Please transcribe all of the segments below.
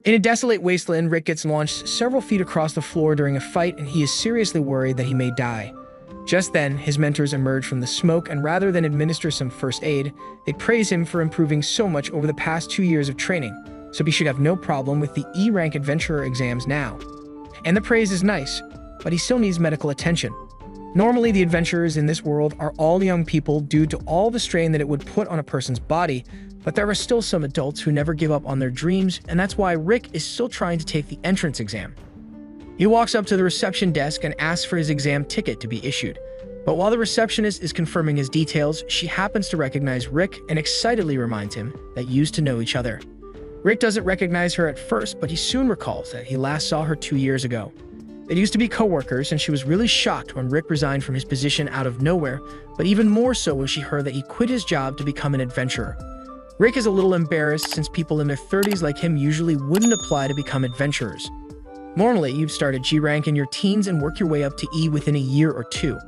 In a desolate wasteland, Rick gets launched several feet across the floor during a fight, and he is seriously worried that he may die. Just then, his mentors emerge from the smoke, and rather than administer some first aid, they praise him for improving so much over the past 2 years of training, so he should have no problem with the E-rank adventurer exams now. And the praise is nice, but he still needs medical attention. Normally, the adventurers in this world are all young people due to all the strain that it would put on a person's body, but there are still some adults who never give up on their dreams, and that's why Rick is still trying to take the entrance exam. He walks up to the reception desk and asks for his exam ticket to be issued. But while the receptionist is confirming his details, she happens to recognize Rick and excitedly reminds him that used to know each other. Rick doesn't recognize her at first, but he soon recalls that he last saw her 2 years ago. They used to be co-workers, and she was really shocked when Rick resigned from his position out of nowhere, but even more so when she heard that he quit his job to become an adventurer. Rick is a little embarrassed since people in their 30s like him usually wouldn't apply to become adventurers. Normally, you'd start at G-rank in your teens and work your way up to E within a year or two.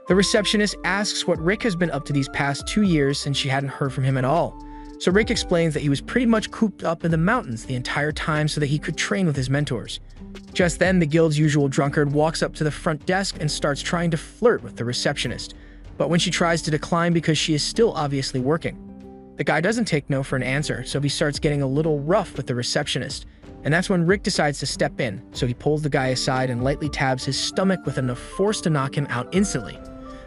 The receptionist asks what Rick has been up to these past 2 years since she hadn't heard from him at all. So Rick explains that he was pretty much cooped up in the mountains the entire time so that he could train with his mentors. Just then, the guild's usual drunkard walks up to the front desk and starts trying to flirt with the receptionist. But when she tries to decline because she is still obviously working, the guy doesn't take no for an answer, so he starts getting a little rough with the receptionist. And that's when Rick decides to step in, so he pulls the guy aside and lightly tabs his stomach with enough force to knock him out instantly.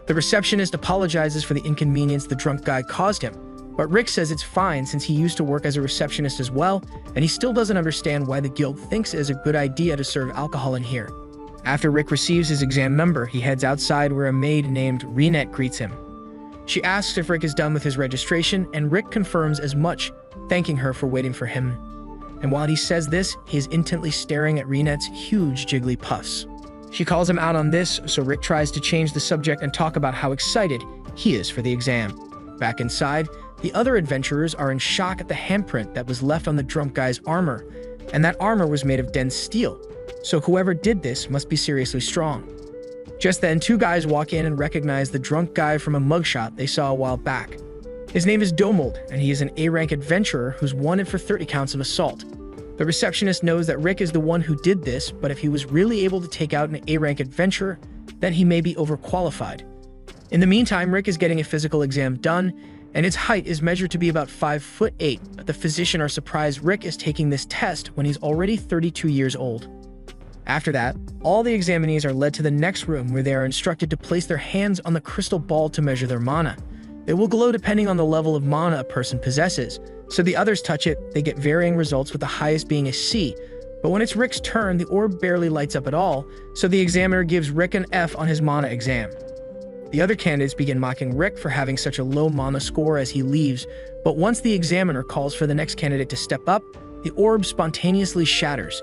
The receptionist apologizes for the inconvenience the drunk guy caused him, but Rick says it's fine since he used to work as a receptionist as well, and he still doesn't understand why the guild thinks it is a good idea to serve alcohol in here. After Rick receives his exam number, he heads outside where a maid named Renette greets him. She asks if Rick is done with his registration, and Rick confirms as much, thanking her for waiting for him. And while he says this, he is intently staring at Renette's huge jiggly puffs. She calls him out on this, so Rick tries to change the subject and talk about how excited he is for the exam. Back inside, the other adventurers are in shock at the handprint that was left on the drunk guy's armor, and that armor was made of dense steel, so whoever did this must be seriously strong. Just then, 2 guys walk in and recognize the drunk guy from a mugshot they saw a while back. His name is Domold, and he is an A-rank adventurer who's wanted for 30 counts of assault. The receptionist knows that Rick is the one who did this, but if he was really able to take out an A-rank adventurer, then he may be overqualified. In the meantime, Rick is getting a physical exam done, and its height is measured to be about 5'8", but the physician are surprised Rick is taking this test when he's already 32 years old. After that, all the examinees are led to the next room where they are instructed to place their hands on the crystal ball to measure their mana. It will glow depending on the level of mana a person possesses, so the others touch it, they get varying results with the highest being a C, but when it's Rick's turn, the orb barely lights up at all, so the examiner gives Rick an F on his mana exam. The other candidates begin mocking Rick for having such a low mana score as he leaves, but once the examiner calls for the next candidate to step up, the orb spontaneously shatters.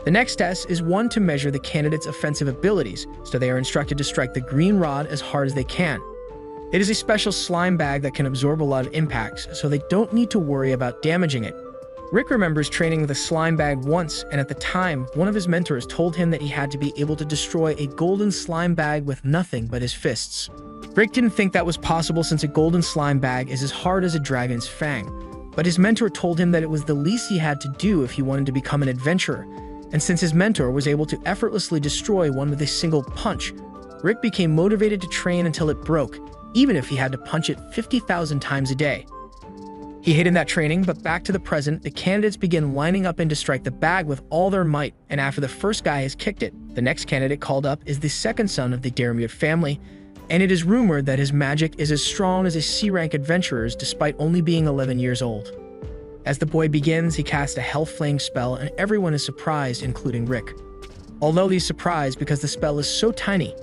The next test is one to measure the candidate's offensive abilities, so they are instructed to strike the green rod as hard as they can. It is a special slime bag that can absorb a lot of impacts, so they don't need to worry about damaging it. Rick remembers training with a slime bag once, and at the time, one of his mentors told him that he had to be able to destroy a golden slime bag with nothing but his fists. Rick didn't think that was possible since a golden slime bag is as hard as a dragon's fang, but his mentor told him that it was the least he had to do if he wanted to become an adventurer, and since his mentor was able to effortlessly destroy one with a single punch, Rick became motivated to train until it broke, even if he had to punch it 50,000 times a day. He hid in that training, but back to the present, the candidates begin lining up in to strike the bag with all their might, and after the first guy has kicked it, the next candidate called up is the second son of the Dermute family, and it is rumored that his magic is as strong as a C-rank adventurer's despite only being 11 years old. As the boy begins, he casts a Hell Flame spell, and everyone is surprised, including Rick. Although he's surprised because the spell is so tiny,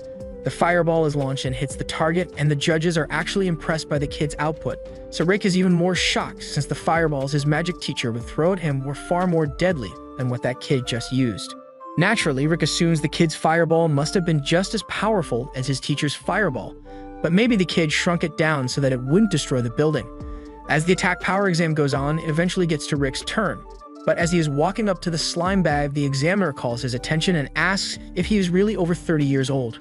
the fireball is launched and hits the target, and the judges are actually impressed by the kid's output, so Rick is even more shocked since the fireballs his magic teacher would throw at him were far more deadly than what that kid just used. Naturally, Rick assumes the kid's fireball must have been just as powerful as his teacher's fireball, but maybe the kid shrunk it down so that it wouldn't destroy the building. As the attack power exam goes on, it eventually gets to Rick's turn, but as he is walking up to the slime bag, the examiner calls his attention and asks if he is really over 30 years old.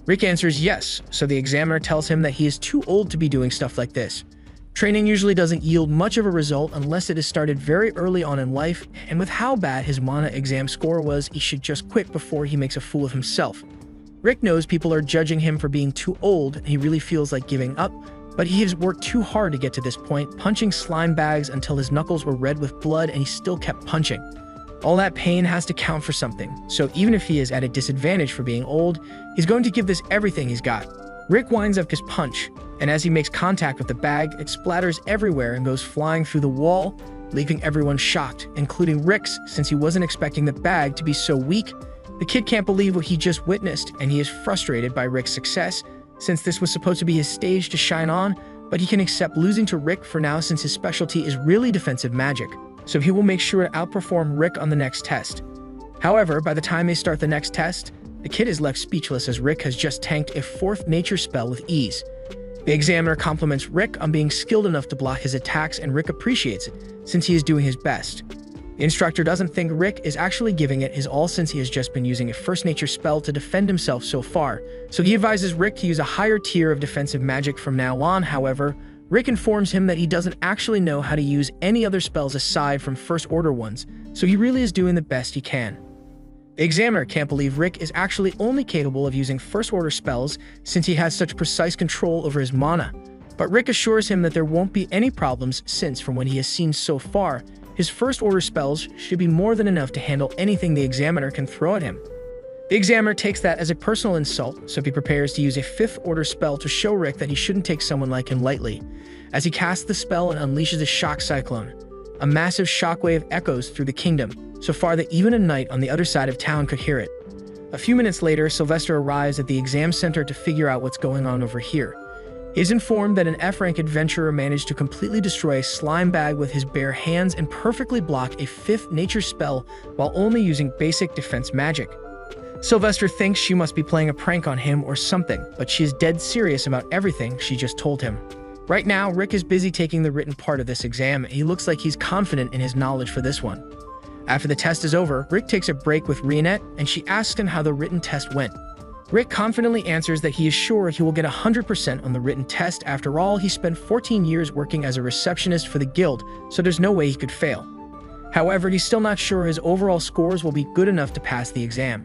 Rick answers yes, so the examiner tells him that he is too old to be doing stuff like this. Training usually doesn't yield much of a result unless it is started very early on in life, and with how bad his mana exam score was, he should just quit before he makes a fool of himself. Rick knows people are judging him for being too old, and he really feels like giving up, but he has worked too hard to get to this point, punching slime bags until his knuckles were red with blood, and he still kept punching. All that pain has to count for something, so even if he is at a disadvantage for being old, he's going to give this everything he's got. Rick winds up his punch, and as he makes contact with the bag, it splatters everywhere and goes flying through the wall, leaving everyone shocked, including Rick's, since he wasn't expecting the bag to be so weak. The kid can't believe what he just witnessed, and he is frustrated by Rick's success, since this was supposed to be his stage to shine on, but he can accept losing to Rick for now since his specialty is really defensive magic, so he will make sure to outperform Rick on the next test. However, by the time they start the next test, the kid is left speechless as Rick has just tanked a 4th nature spell with ease. The examiner compliments Rick on being skilled enough to block his attacks, and Rick appreciates it, since he is doing his best. The instructor doesn't think Rick is actually giving it his all since he has just been using a first nature spell to defend himself so far, so he advises Rick to use a higher tier of defensive magic from now on. However, Rick informs him that he doesn't actually know how to use any other spells aside from first order ones, so he really is doing the best he can. The examiner can't believe Rick is actually only capable of using first order spells since he has such precise control over his mana, but Rick assures him that there won't be any problems since, from what he has seen so far, his first order spells should be more than enough to handle anything the examiner can throw at him. The examiner takes that as a personal insult, so he prepares to use a 5th order spell to show Rick that he shouldn't take someone like him lightly. As he casts the spell and unleashes a shock cyclone, a massive shockwave echoes through the kingdom, so far that even a knight on the other side of town could hear it. A few minutes later, Sylvester arrives at the exam center to figure out what's going on over here. He is informed that an F-rank adventurer managed to completely destroy a slime bag with his bare hands and perfectly block a 5th nature spell while only using basic defense magic. Sylvester thinks she must be playing a prank on him or something, but she is dead serious about everything she just told him. Right now, Rick is busy taking the written part of this exam, and he looks like he's confident in his knowledge for this one. After the test is over, Rick takes a break with Reinette, and she asks him how the written test went. Rick confidently answers that he is sure he will get 100% on the written test. After all, he spent 14 years working as a receptionist for the guild, so there's no way he could fail. However, he's still not sure his overall scores will be good enough to pass the exam.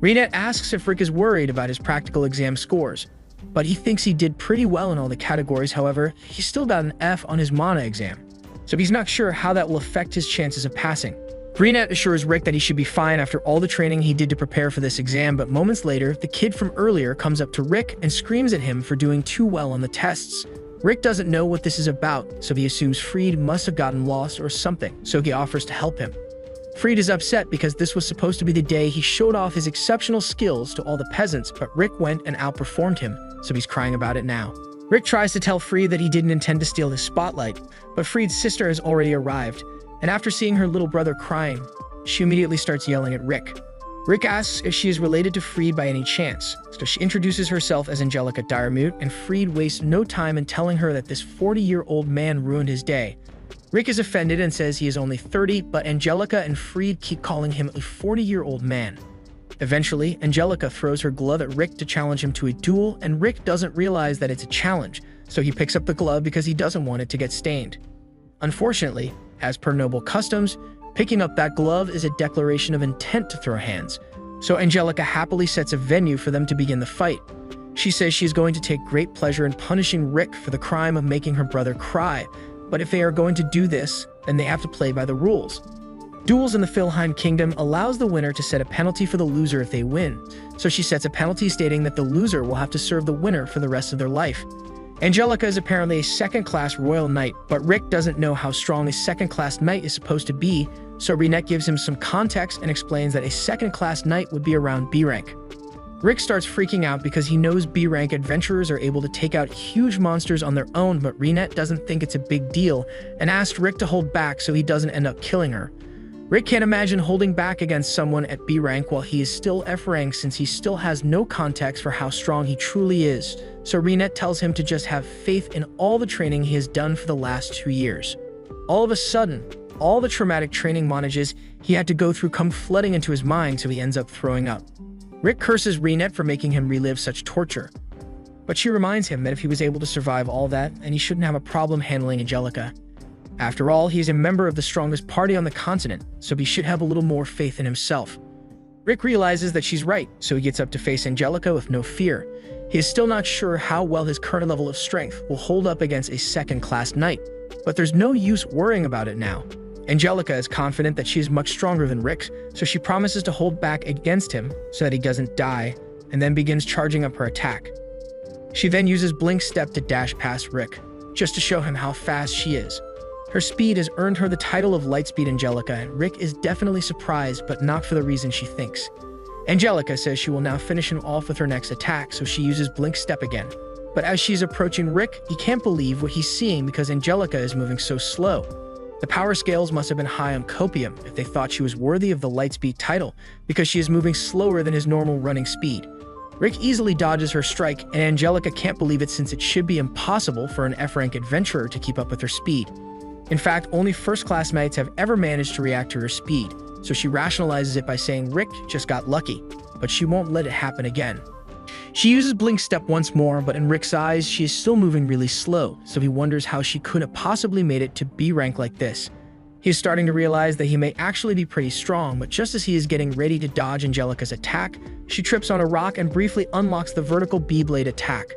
Reinette asks if Rick is worried about his practical exam scores, but he thinks he did pretty well in all the categories. However, he still got an F on his mana exam, so he's not sure how that will affect his chances of passing. Reinette assures Rick that he should be fine after all the training he did to prepare for this exam, but moments later, the kid from earlier comes up to Rick and screams at him for doing too well on the tests. Rick doesn't know what this is about, so he assumes Freed must have gotten lost or something, so he offers to help him. Freed is upset because this was supposed to be the day he showed off his exceptional skills to all the peasants, but Rick went and outperformed him, so he's crying about it now. Rick tries to tell Freed that he didn't intend to steal his spotlight, but Freed's sister has already arrived, and after seeing her little brother crying, she immediately starts yelling at Rick. Rick asks if she is related to Freed by any chance, so she introduces herself as Angelica Diremute, and Freed wastes no time in telling her that this 40-year-old man ruined his day. Rick is offended and says he is only 30, but Angelica and Freed keep calling him a 40-year-old man. Eventually, Angelica throws her glove at Rick to challenge him to a duel, and Rick doesn't realize that it's a challenge, so he picks up the glove because he doesn't want it to get stained. Unfortunately, as per noble customs, picking up that glove is a declaration of intent to throw hands, so Angelica happily sets a venue for them to begin the fight. She says she is going to take great pleasure in punishing Rick for the crime of making her brother cry, but if they are going to do this, then they have to play by the rules. Duels in the Filheim Kingdom allows the winner to set a penalty for the loser if they win, so she sets a penalty stating that the loser will have to serve the winner for the rest of their life. Angelica is apparently a second-class royal knight, but Rick doesn't know how strong a second-class knight is supposed to be, so Reinette gives him some context and explains that a second-class knight would be around B rank. Rick starts freaking out because he knows B-rank adventurers are able to take out huge monsters on their own, but Reinette doesn't think it's a big deal and asks Rick to hold back so he doesn't end up killing her. Rick can't imagine holding back against someone at B-rank while he is still F-rank since he still has no context for how strong he truly is, so Reinette tells him to just have faith in all the training he has done for the last 2 years. All of a sudden, all the traumatic training montages he had to go through come flooding into his mind, so he ends up throwing up. Rick curses Reinette for making him relive such torture. But she reminds him that if he was able to survive all that, then he shouldn't have a problem handling Angelica. After all, he's a member of the strongest party on the continent, so he should have a little more faith in himself. Rick realizes that she's right, so he gets up to face Angelica with no fear. He is still not sure how well his current level of strength will hold up against a second-class knight, but there's no use worrying about it now. Angelica is confident that she is much stronger than Rick, so she promises to hold back against him so that he doesn't die, and then begins charging up her attack. She then uses Blink Step to dash past Rick, just to show him how fast she is. Her speed has earned her the title of Lightspeed Angelica, and Rick is definitely surprised, but not for the reason she thinks. Angelica says she will now finish him off with her next attack, so she uses Blink Step again. But as she's approaching Rick, he can't believe what he's seeing because Angelica is moving so slow. The power scales must have been high on copium if they thought she was worthy of the Lightspeed title, because she is moving slower than his normal running speed. Rick easily dodges her strike, and Angelica can't believe it since it should be impossible for an F-rank adventurer to keep up with her speed. In fact, only first-class knights have ever managed to react to her speed, so she rationalizes it by saying Rick just got lucky, but she won't let it happen again. She uses Blink Step once more, but in Rick's eyes, she is still moving really slow, so he wonders how she could have possibly made it to B rank like this. He is starting to realize that he may actually be pretty strong, but just as he is getting ready to dodge Angelica's attack, she trips on a rock and briefly unlocks the vertical B-blade attack.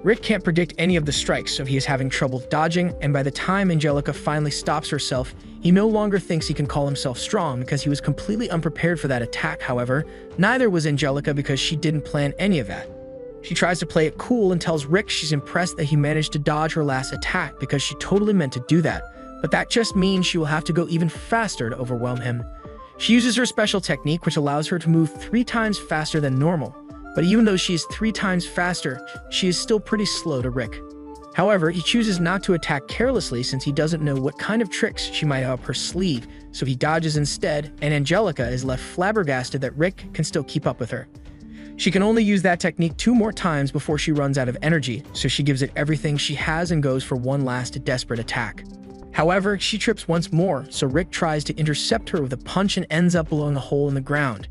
Rick can't predict any of the strikes, so he is having trouble dodging, and by the time Angelica finally stops herself, he no longer thinks he can call himself strong because he was completely unprepared for that attack. However, neither was Angelica because she didn't plan any of that. She tries to play it cool and tells Rick she's impressed that he managed to dodge her last attack because she totally meant to do that, but that just means she will have to go even faster to overwhelm him. She uses her special technique, which allows her to move 3 times faster than normal, but even though she is 3 times faster, she is still pretty slow to Rick. However, he chooses not to attack carelessly since he doesn't know what kind of tricks she might have up her sleeve, so he dodges instead, and Angelica is left flabbergasted that Rick can still keep up with her. She can only use that technique 2 more times before she runs out of energy, so she gives it everything she has and goes for one last desperate attack. However, she trips once more, so Rick tries to intercept her with a punch and ends up blowing a hole in the ground.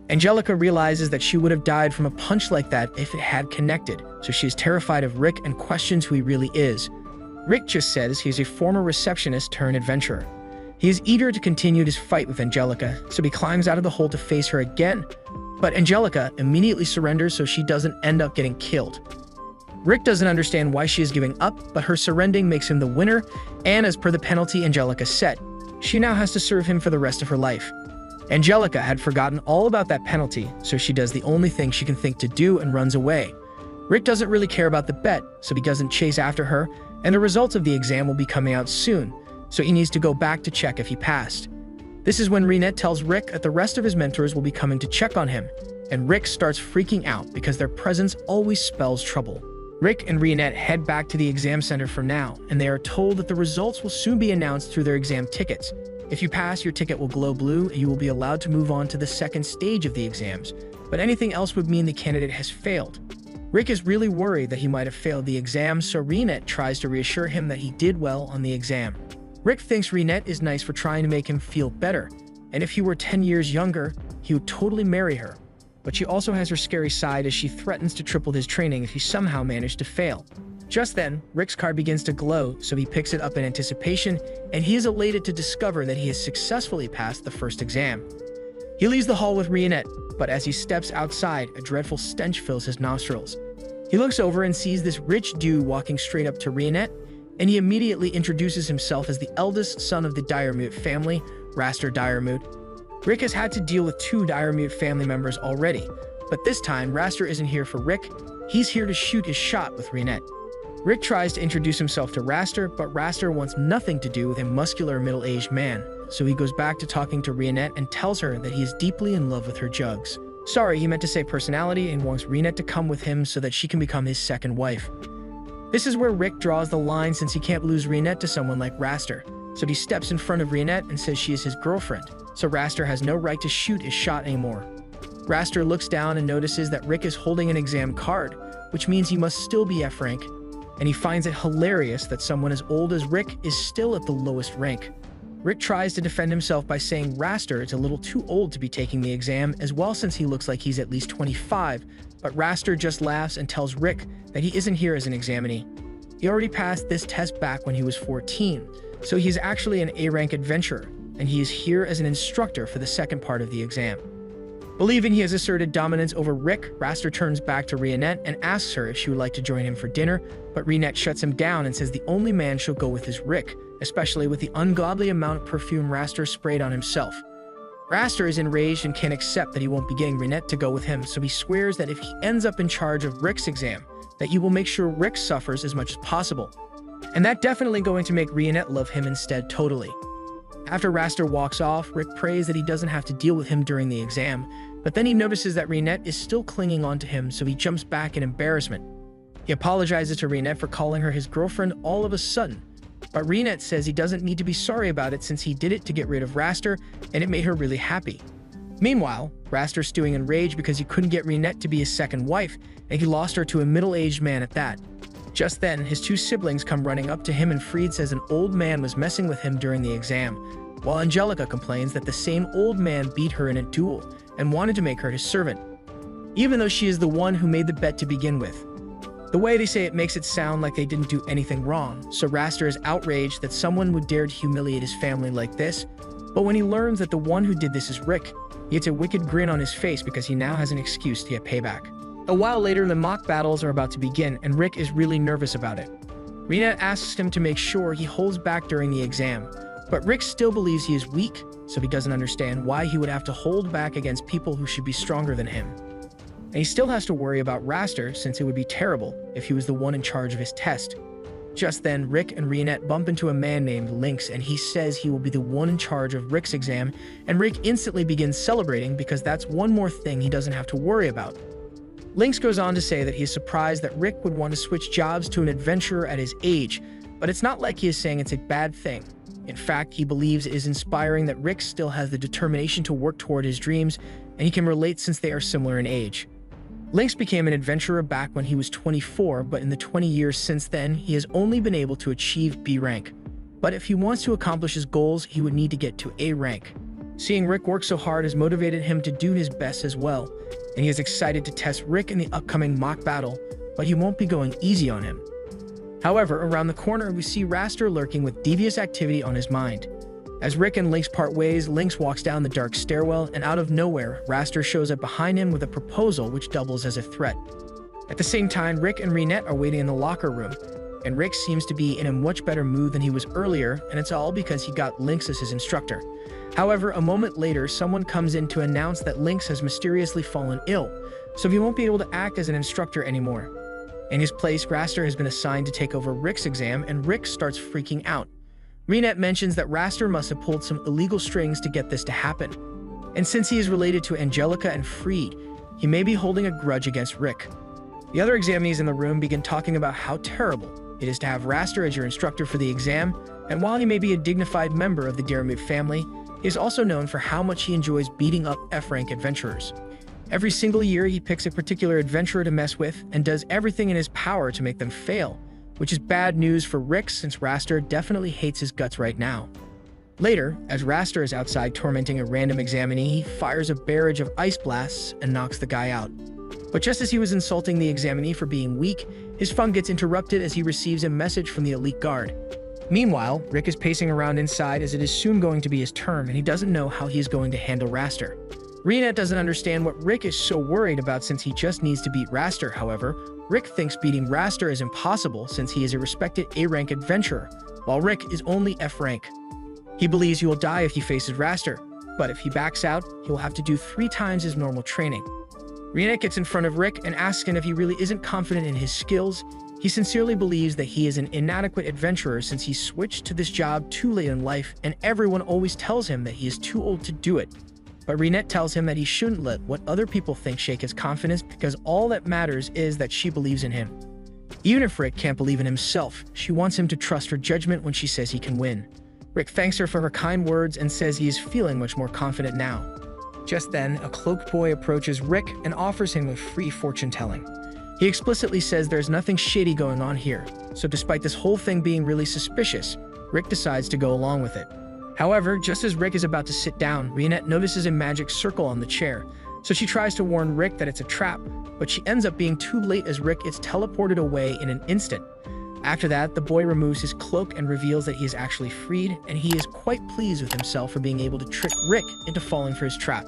Angelica realizes that she would have died from a punch like that if it had connected, so she is terrified of Rick and questions who he really is. Rick just says he is a former receptionist turned adventurer. He is eager to continue his fight with Angelica, so he climbs out of the hole to face her again, but Angelica immediately surrenders so she doesn't end up getting killed. Rick doesn't understand why she is giving up, but her surrendering makes him the winner, and as per the penalty Angelica set, she now has to serve him for the rest of her life. Angelica had forgotten all about that penalty, so she does the only thing she can think to do and runs away. Rick doesn't really care about the bet, so he doesn't chase after her, and the results of the exam will be coming out soon, so he needs to go back to check if he passed. This is when Reinette tells Rick that the rest of his mentors will be coming to check on him, and Rick starts freaking out because their presence always spells trouble. Rick and Reinette head back to the exam center for now, and they are told that the results will soon be announced through their exam tickets. If you pass, your ticket will glow blue and you will be allowed to move on to the second stage of the exams, but anything else would mean the candidate has failed. Rick is really worried that he might have failed the exam, so Reinette tries to reassure him that he did well on the exam. Rick thinks Reinette is nice for trying to make him feel better, and if he were 10 years younger, he would totally marry her. But she also has her scary side as she threatens to triple his training if he somehow managed to fail. Just then, Rick's card begins to glow, so he picks it up in anticipation, and he is elated to discover that he has successfully passed the first exam. He leaves the hall with Reinette, but as he steps outside, a dreadful stench fills his nostrils. He looks over and sees this rich dude walking straight up to Reinette, and he immediately introduces himself as the eldest son of the Diremute family, Raster Diremute. Rick has had to deal with 2 Diremute family members already, but this time Raster isn't here for Rick, he's here to shoot his shot with Reinette. Rick tries to introduce himself to Raster, but Raster wants nothing to do with a muscular middle-aged man, so he goes back to talking to Reinette and tells her that he is deeply in love with her jugs. Sorry, he meant to say personality and wants Reinette to come with him so that she can become his second wife. This is where Rick draws the line since he can't lose Reinette to someone like Raster, so he steps in front of Reinette and says she is his girlfriend, so Raster has no right to shoot his shot anymore. Raster looks down and notices that Rick is holding an exam card, which means he must still be F rank, and he finds it hilarious that someone as old as Rick is still at the lowest rank. Rick tries to defend himself by saying Raster is a little too old to be taking the exam as well since he looks like he's at least 25, but Raster just laughs and tells Rick that he isn't here as an examinee. He already passed this test back when he was 14, so he's actually an A-rank adventurer, and he is here as an instructor for the second part of the exam. Believing he has asserted dominance over Rick, Raster turns back to Reinette and asks her if she would like to join him for dinner, but Reinette shuts him down and says the only man she'll go with is Rick, especially with the ungodly amount of perfume Raster sprayed on himself. Raster is enraged and can't accept that he won't be getting Reinette to go with him, so he swears that if he ends up in charge of Rick's exam, that he will make sure Rick suffers as much as possible. And that definitely going to make Reinette love him instead totally. After Raster walks off, Rick prays that he doesn't have to deal with him during the exam, but then he notices that Reinette is still clinging on to him, so he jumps back in embarrassment. He apologizes to Reinette for calling her his girlfriend all of a sudden, but Reinette says he doesn't need to be sorry about it since he did it to get rid of Raster, and it made her really happy. Meanwhile, Raster's stewing in rage because he couldn't get Reinette to be his second wife, and he lost her to a middle-aged man at that. Just then, his two siblings come running up to him and Fried says an old man was messing with him during the exam, while Angelica complains that the same old man beat her in a duel and wanted to make her his servant, even though she is the one who made the bet to begin with. The way they say it makes it sound like they didn't do anything wrong, so Raster is outraged that someone would dare to humiliate his family like this, but when he learns that the one who did this is Rick, he gets a wicked grin on his face because he now has an excuse to get payback. A while later, the mock battles are about to begin, and Rick is really nervous about it. Reinette asks him to make sure he holds back during the exam, but Rick still believes he is weak, so he doesn't understand why he would have to hold back against people who should be stronger than him. And he still has to worry about Raster since it would be terrible if he was the one in charge of his test. Just then, Rick and Reinette bump into a man named Lynx, and he says he will be the one in charge of Rick's exam, and Rick instantly begins celebrating because that's one more thing he doesn't have to worry about. Lynx goes on to say that he is surprised that Rick would want to switch jobs to an adventurer at his age, but it's not like he is saying it's a bad thing. In fact, he believes it is inspiring that Rick still has the determination to work toward his dreams, and he can relate since they are similar in age. Lynx became an adventurer back when he was 24, but in the 20 years since then, he has only been able to achieve B rank. But if he wants to accomplish his goals, he would need to get to A rank. Seeing Rick work so hard has motivated him to do his best as well, and he is excited to test Rick in the upcoming mock battle, but he won't be going easy on him. However, around the corner, we see Raster lurking with devious activity on his mind. As Rick and Lynx part ways, Lynx walks down the dark stairwell, and out of nowhere, Raster shows up behind him with a proposal which doubles as a threat. At the same time, Rick and Reinette are waiting in the locker room, and Rick seems to be in a much better mood than he was earlier, and it's all because he got Lynx as his instructor. However, a moment later, someone comes in to announce that Lynx has mysteriously fallen ill, so he won't be able to act as an instructor anymore. In his place, Raster has been assigned to take over Rick's exam, and Rick starts freaking out. Reinette mentions that Raster must have pulled some illegal strings to get this to happen. And since he is related to Angelica and Fried, he may be holding a grudge against Rick. The other examinees in the room begin talking about how terrible it is to have Raster as your instructor for the exam, and while he may be a dignified member of the Diarmuid family, he is also known for how much he enjoys beating up F-rank adventurers. Every single year, he picks a particular adventurer to mess with and does everything in his power to make them fail, which is bad news for Rick since Raster definitely hates his guts right now. Later, as Raster is outside tormenting a random examinee, he fires a barrage of ice blasts and knocks the guy out. But just as he was insulting the examinee for being weak, his fun gets interrupted as he receives a message from the elite guard. Meanwhile, Rick is pacing around inside as it is soon going to be his turn and he doesn't know how he is going to handle Raster. Reinette doesn't understand what Rick is so worried about since he just needs to beat Raster. However, Rick thinks beating Raster is impossible since he is a respected A-rank adventurer, while Rick is only F-rank. He believes he will die if he faces Raster, but if he backs out, he will have to do 3 times his normal training. Reinette gets in front of Rick and asks him if he really isn't confident in his skills. He sincerely believes that he is an inadequate adventurer since he switched to this job too late in life and everyone always tells him that he is too old to do it. But Reinette tells him that he shouldn't let what other people think shake his confidence because all that matters is that she believes in him. Even if Rick can't believe in himself, she wants him to trust her judgment when she says he can win. Rick thanks her for her kind words and says he is feeling much more confident now. Just then, a cloaked boy approaches Rick and offers him a free fortune-telling. He explicitly says there's nothing shady going on here, so despite this whole thing being really suspicious, Rick decides to go along with it. However, just as Rick is about to sit down, Reinette notices a magic circle on the chair, so she tries to warn Rick that it's a trap, but she ends up being too late as Rick is teleported away in an instant. After that, the boy removes his cloak and reveals that he is actually freed, and he is quite pleased with himself for being able to trick Rick into falling for his trap.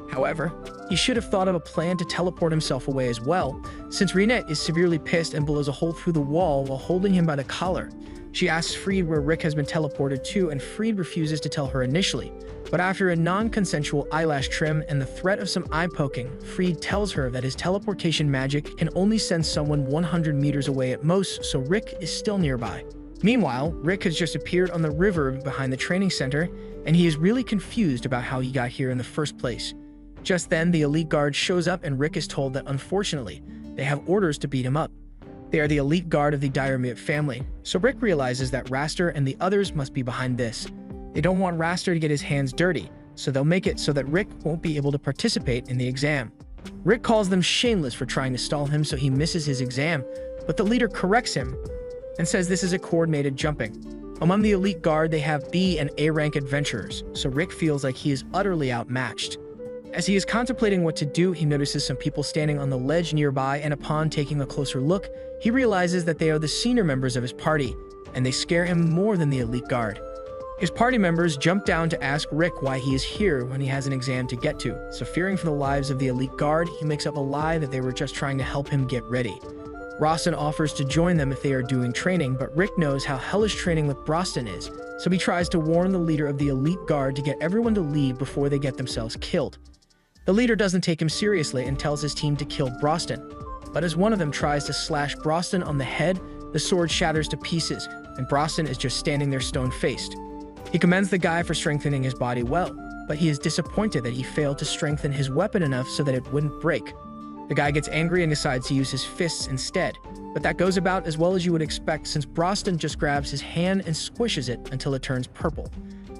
However, he should have thought of a plan to teleport himself away as well, since Reinette is severely pissed and blows a hole through the wall while holding him by the collar. She asks Freed where Rick has been teleported to, and Freed refuses to tell her initially. But after a non-consensual eyelash trim and the threat of some eye poking, Freed tells her that his teleportation magic can only send someone 100 meters away at most, so Rick is still nearby. Meanwhile, Rick has just appeared on the river behind the training center, and he is really confused about how he got here in the first place. Just then, the elite guard shows up and Rick is told that unfortunately, they have orders to beat him up. They are the elite guard of the Diarmid family, so Rick realizes that Raster and the others must be behind this. They don't want Raster to get his hands dirty, so they'll make it so that Rick won't be able to participate in the exam. Rick calls them shameless for trying to stall him so he misses his exam, but the leader corrects him and says this is a coordinated jumping. Among the elite guard, they have B and A rank adventurers, so Rick feels like he is utterly outmatched. As he is contemplating what to do, he notices some people standing on the ledge nearby, and upon taking a closer look, he realizes that they are the senior members of his party, and they scare him more than the elite guard. His party members jump down to ask Rick why he is here when he has an exam to get to, so fearing for the lives of the elite guard, he makes up a lie that they were just trying to help him get ready. Rostin offers to join them if they are doing training, but Rick knows how hellish training with Brostin is, so he tries to warn the leader of the elite guard to get everyone to leave before they get themselves killed. The leader doesn't take him seriously and tells his team to kill Brostin, but as one of them tries to slash Brostin on the head, the sword shatters to pieces, and Brostin is just standing there stone-faced. He commends the guy for strengthening his body well, but he is disappointed that he failed to strengthen his weapon enough so that it wouldn't break. The guy gets angry and decides to use his fists instead, but that goes about as well as you would expect since Brostin just grabs his hand and squishes it until it turns purple.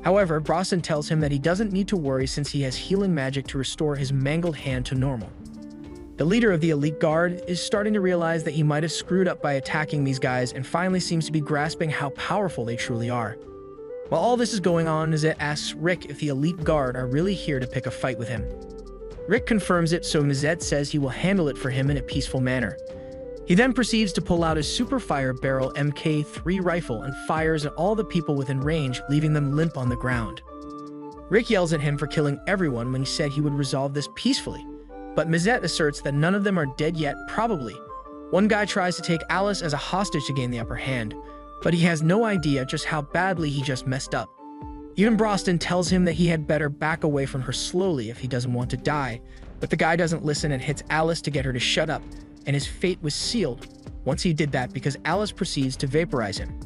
However, Brostin tells him that he doesn't need to worry since he has healing magic to restore his mangled hand to normal. The leader of the elite guard is starting to realize that he might have screwed up by attacking these guys and finally seems to be grasping how powerful they truly are. While all this is going on, Mizet asks Rick if the elite guard are really here to pick a fight with him. Rick confirms it, so Mizet says he will handle it for him in a peaceful manner. He then proceeds to pull out his super fire barrel MK3 rifle and fires at all the people within range, leaving them limp on the ground. Rick yells at him for killing everyone when he said he would resolve this peacefully, but Mizet asserts that none of them are dead yet, probably. One guy tries to take Alice as a hostage to gain the upper hand, but he has no idea just how badly he just messed up. Even Brostin tells him that he had better back away from her slowly if he doesn't want to die, but the guy doesn't listen and hits Alice to get her to shut up, and his fate was sealed once he did that because Alice proceeds to vaporize him.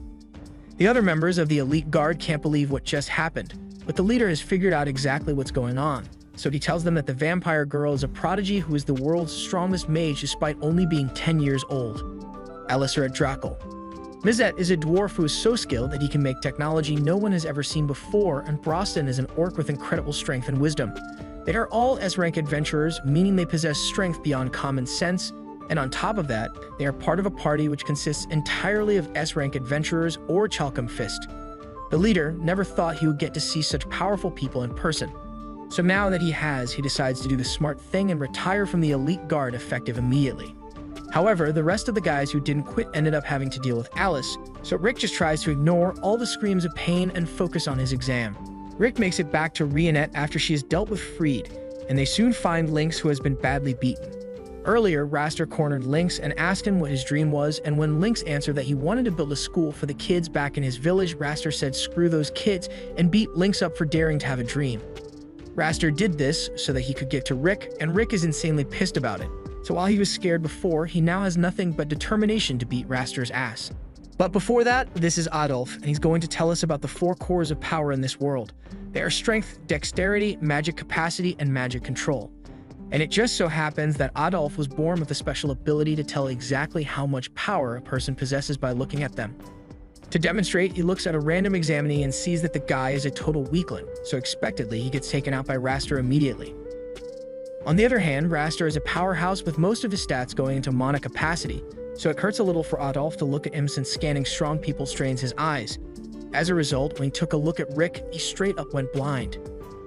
The other members of the elite guard can't believe what just happened, but the leader has figured out exactly what's going on, so he tells them that the vampire girl is a prodigy who is the world's strongest mage despite only being 10 years old. Alisera Drakel. Mizet is a dwarf who is so skilled that he can make technology no one has ever seen before, and Brostin is an orc with incredible strength and wisdom. They are all S-rank adventurers, meaning they possess strength beyond common sense, and on top of that, they are part of a party which consists entirely of S-rank adventurers or Chalcom Fist. The leader never thought he would get to see such powerful people in person. So now that he decides to do the smart thing and retire from the elite guard effective immediately. However, the rest of the guys who didn't quit ended up having to deal with Alice, so Rick just tries to ignore all the screams of pain and focus on his exam. Rick makes it back to Reinette after she has dealt with Freed, and they soon find Lynx, who has been badly beaten. Earlier, Raster cornered Lynx and asked him what his dream was, and when Lynx answered that he wanted to build a school for the kids back in his village, Raster said screw those kids and beat Lynx up for daring to have a dream. Raster did this so that he could get to Rick, and Rick is insanely pissed about it. So while he was scared before, he now has nothing but determination to beat Raster's ass. But before that, this is Adolf, and he's going to tell us about the 4 cores of power in this world. They are strength, dexterity, magic capacity, and magic control. And it just so happens that Adolf was born with a special ability to tell exactly how much power a person possesses by looking at them. To demonstrate, he looks at a random examinee and sees that the guy is a total weakling, so expectedly he gets taken out by Raster immediately. On the other hand, Raster is a powerhouse with most of his stats going into mana capacity, so it hurts a little for Adolf to look at him since scanning strong people strains his eyes. As a result, when he took a look at Rick, he straight up went blind.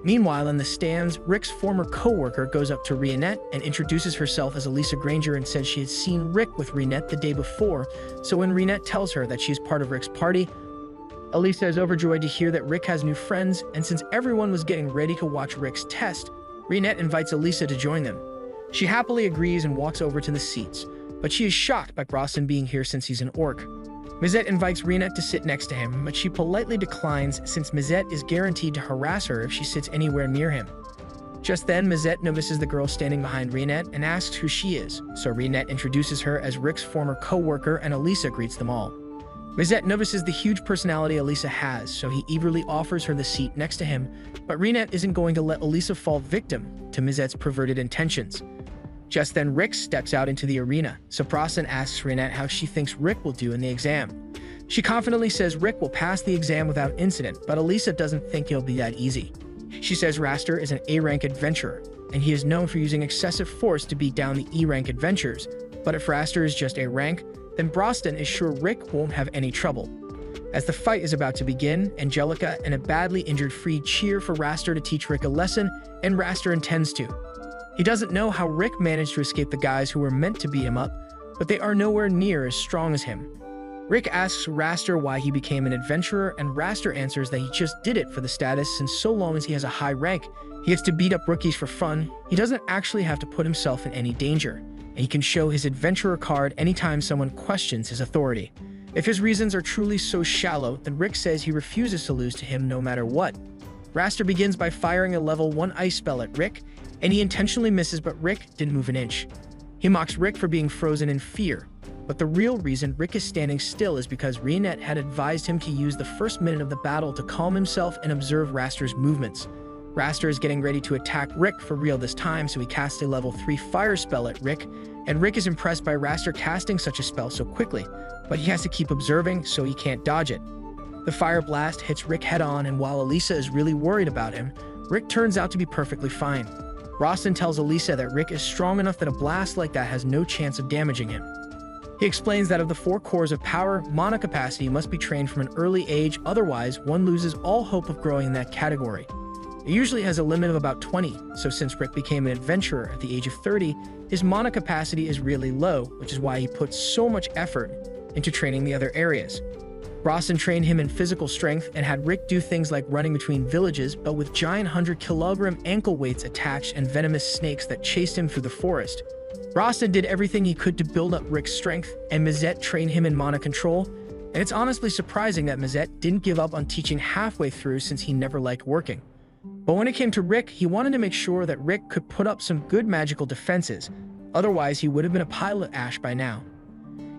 Meanwhile, in the stands, Rick's former co-worker goes up to Reinette and introduces herself as Elisa Granger and says she had seen Rick with Reinette the day before, so when Reinette tells her that she is part of Rick's party, Elisa is overjoyed to hear that Rick has new friends, and since everyone was getting ready to watch Rick's test, Reinette invites Elisa to join them. She happily agrees and walks over to the seats, but she is shocked by Brosnan being here since he's an orc. Mizette invites Reinette to sit next to him, but she politely declines since Mizette is guaranteed to harass her if she sits anywhere near him. Just then, Mizette notices the girl standing behind Reinette and asks who she is, so Reinette introduces her as Rick's former co-worker and Elisa greets them all. Mizette notices the huge personality Elisa has, so he eagerly offers her the seat next to him, but Reinette isn't going to let Elisa fall victim to Mizette's perverted intentions. Just then, Rick steps out into the arena, so Brosnan asks Reinette how she thinks Rick will do in the exam. She confidently says Rick will pass the exam without incident, but Elisa doesn't think it'll be that easy. She says Raster is an A-rank adventurer, and he is known for using excessive force to beat down the E-rank adventurers, but if Raster is just A-rank, then Brosnan is sure Rick won't have any trouble. As the fight is about to begin, Angelica and a badly injured Freed cheer for Raster to teach Rick a lesson, and Raster intends to. He doesn't know how Rick managed to escape the guys who were meant to beat him up, but they are nowhere near as strong as him. Rick asks Raster why he became an adventurer, and Raster answers that he just did it for the status since so long as he has a high rank, he gets to beat up rookies for fun, he doesn't actually have to put himself in any danger, and he can show his adventurer card anytime someone questions his authority. If his reasons are truly so shallow, then Rick says he refuses to lose to him no matter what. Raster begins by firing a level 1 ice spell at Rick, and he intentionally misses, but Rick didn't move an inch. He mocks Rick for being frozen in fear, but the real reason Rick is standing still is because Reinette had advised him to use the first minute of the battle to calm himself and observe Raster's movements. Raster is getting ready to attack Rick for real this time, so he casts a level 3 fire spell at Rick, and Rick is impressed by Raster casting such a spell so quickly, but he has to keep observing so he can't dodge it. The fire blast hits Rick head-on, and while Elisa is really worried about him, Rick turns out to be perfectly fine. Brosnan tells Elisa that Rick is strong enough that a blast like that has no chance of damaging him. He explains that of the 4 cores of power, mana capacity must be trained from an early age, otherwise one loses all hope of growing in that category. It usually has a limit of about 20, so since Rick became an adventurer at the age of 30, his mana capacity is really low, which is why he puts so much effort into training the other areas. Brosnan trained him in physical strength and had Rick do things like running between villages, but with giant 100-kilogram ankle weights attached and venomous snakes that chased him through the forest. Brosnan did everything he could to build up Rick's strength, and Mizette trained him in mana control, and it's honestly surprising that Mizette didn't give up on teaching halfway through since he never liked working. But when it came to Rick, he wanted to make sure that Rick could put up some good magical defenses, otherwise he would have been a pile of ash by now.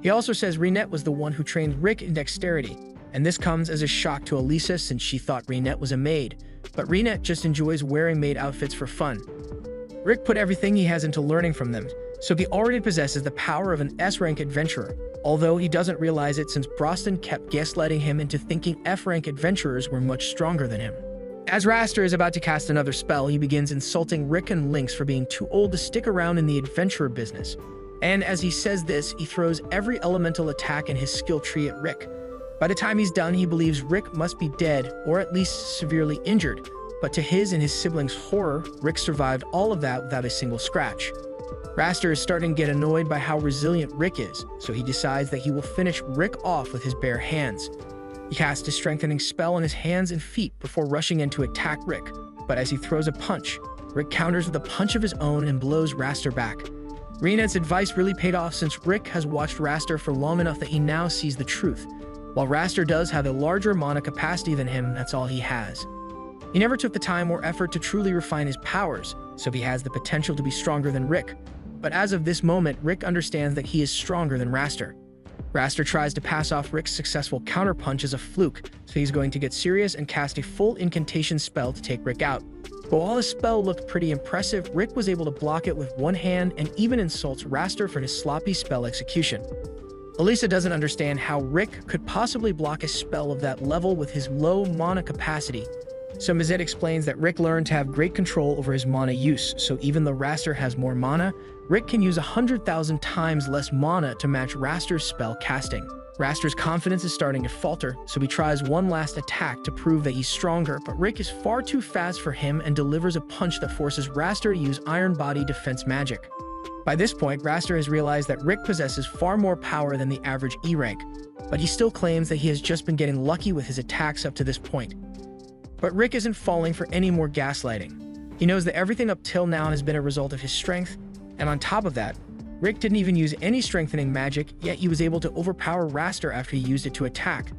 He also says Reinette was the one who trained Rick in dexterity, and this comes as a shock to Elisa since she thought Reinette was a maid, but Reinette just enjoys wearing maid outfits for fun. Rick put everything he has into learning from them, so he already possesses the power of an S-rank adventurer, although he doesn't realize it since Brosnan kept gaslighting him into thinking F-rank adventurers were much stronger than him. As Raster is about to cast another spell, he begins insulting Rick and Lynx for being too old to stick around in the adventurer business. And as he says this, he throws every elemental attack in his skill tree at Rick. By the time he's done, he believes Rick must be dead or at least severely injured, but to his and his siblings' horror, Rick survived all of that without a single scratch. Raster is starting to get annoyed by how resilient Rick is, so he decides that he will finish Rick off with his bare hands. He casts a strengthening spell on his hands and feet before rushing in to attack Rick, but as he throws a punch, Rick counters with a punch of his own and blows Raster back. Reinette's advice really paid off since Rick has watched Raster for long enough that he now sees the truth. While Raster does have a larger mana capacity than him, that's all he has. He never took the time or effort to truly refine his powers, so he has the potential to be stronger than Rick. But as of this moment, Rick understands that he is stronger than Raster. Raster tries to pass off Rick's successful counterpunch as a fluke, so he's going to get serious and cast a full incantation spell to take Rick out. But while the spell looked pretty impressive, Rick was able to block it with one hand and even insults Raster for his sloppy spell execution. Elisa doesn't understand how Rick could possibly block a spell of that level with his low mana capacity. So Mizette explains that Rick learned to have great control over his mana use, so even though Raster has more mana, Rick can use 100,000 times less mana to match Raster's spell casting. Raster's confidence is starting to falter, so he tries one last attack to prove that he's stronger, but Rick is far too fast for him and delivers a punch that forces Raster to use Iron Body defense magic. By this point, Raster has realized that Rick possesses far more power than the average E rank, but he still claims that he has just been getting lucky with his attacks up to this point. But Rick isn't falling for any more gaslighting. He knows that everything up till now has been a result of his strength, and on top of that, Rick didn't even use any strengthening magic, yet he was able to overpower Raster after he used it to attack.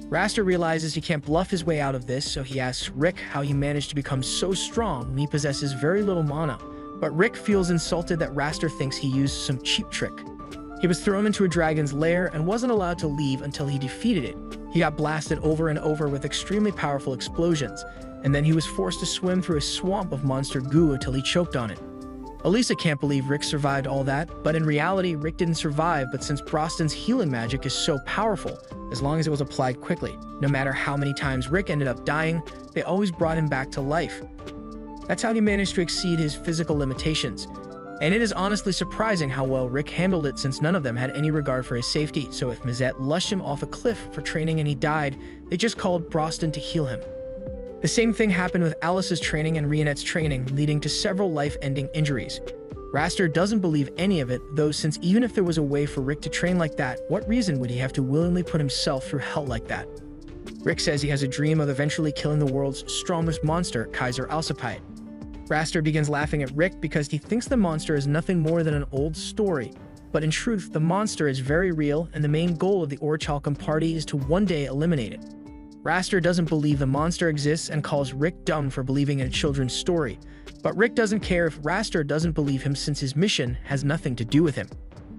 Raster realizes he can't bluff his way out of this, so he asks Rick how he managed to become so strong when he possesses very little mana, but Rick feels insulted that Raster thinks he used some cheap trick. He was thrown into a dragon's lair and wasn't allowed to leave until he defeated it. He got blasted over and over with extremely powerful explosions, and then he was forced to swim through a swamp of monster goo until he choked on it. Elisa can't believe Rick survived all that, but in reality, Rick didn't survive, but since Broston's healing magic is so powerful, as long as it was applied quickly, no matter how many times Rick ended up dying, they always brought him back to life. That's how he managed to exceed his physical limitations. And it is honestly surprising how well Rick handled it, since none of them had any regard for his safety, so if Mizette lushed him off a cliff for training and he died, they just called Broston to heal him. The same thing happened with Alice's training and Rionette's training, leading to several life-ending injuries. Raster doesn't believe any of it, though, since even if there was a way for Rick to train like that, what reason would he have to willingly put himself through hell like that? Rick says he has a dream of eventually killing the world's strongest monster, Kaiser Alcippide. Raster begins laughing at Rick because he thinks the monster is nothing more than an old story. But in truth, the monster is very real, and the main goal of the Orichalcum party is to one day eliminate it. Raster doesn't believe the monster exists and calls Rick dumb for believing in a children's story. But Rick doesn't care if Raster doesn't believe him, since his mission has nothing to do with him.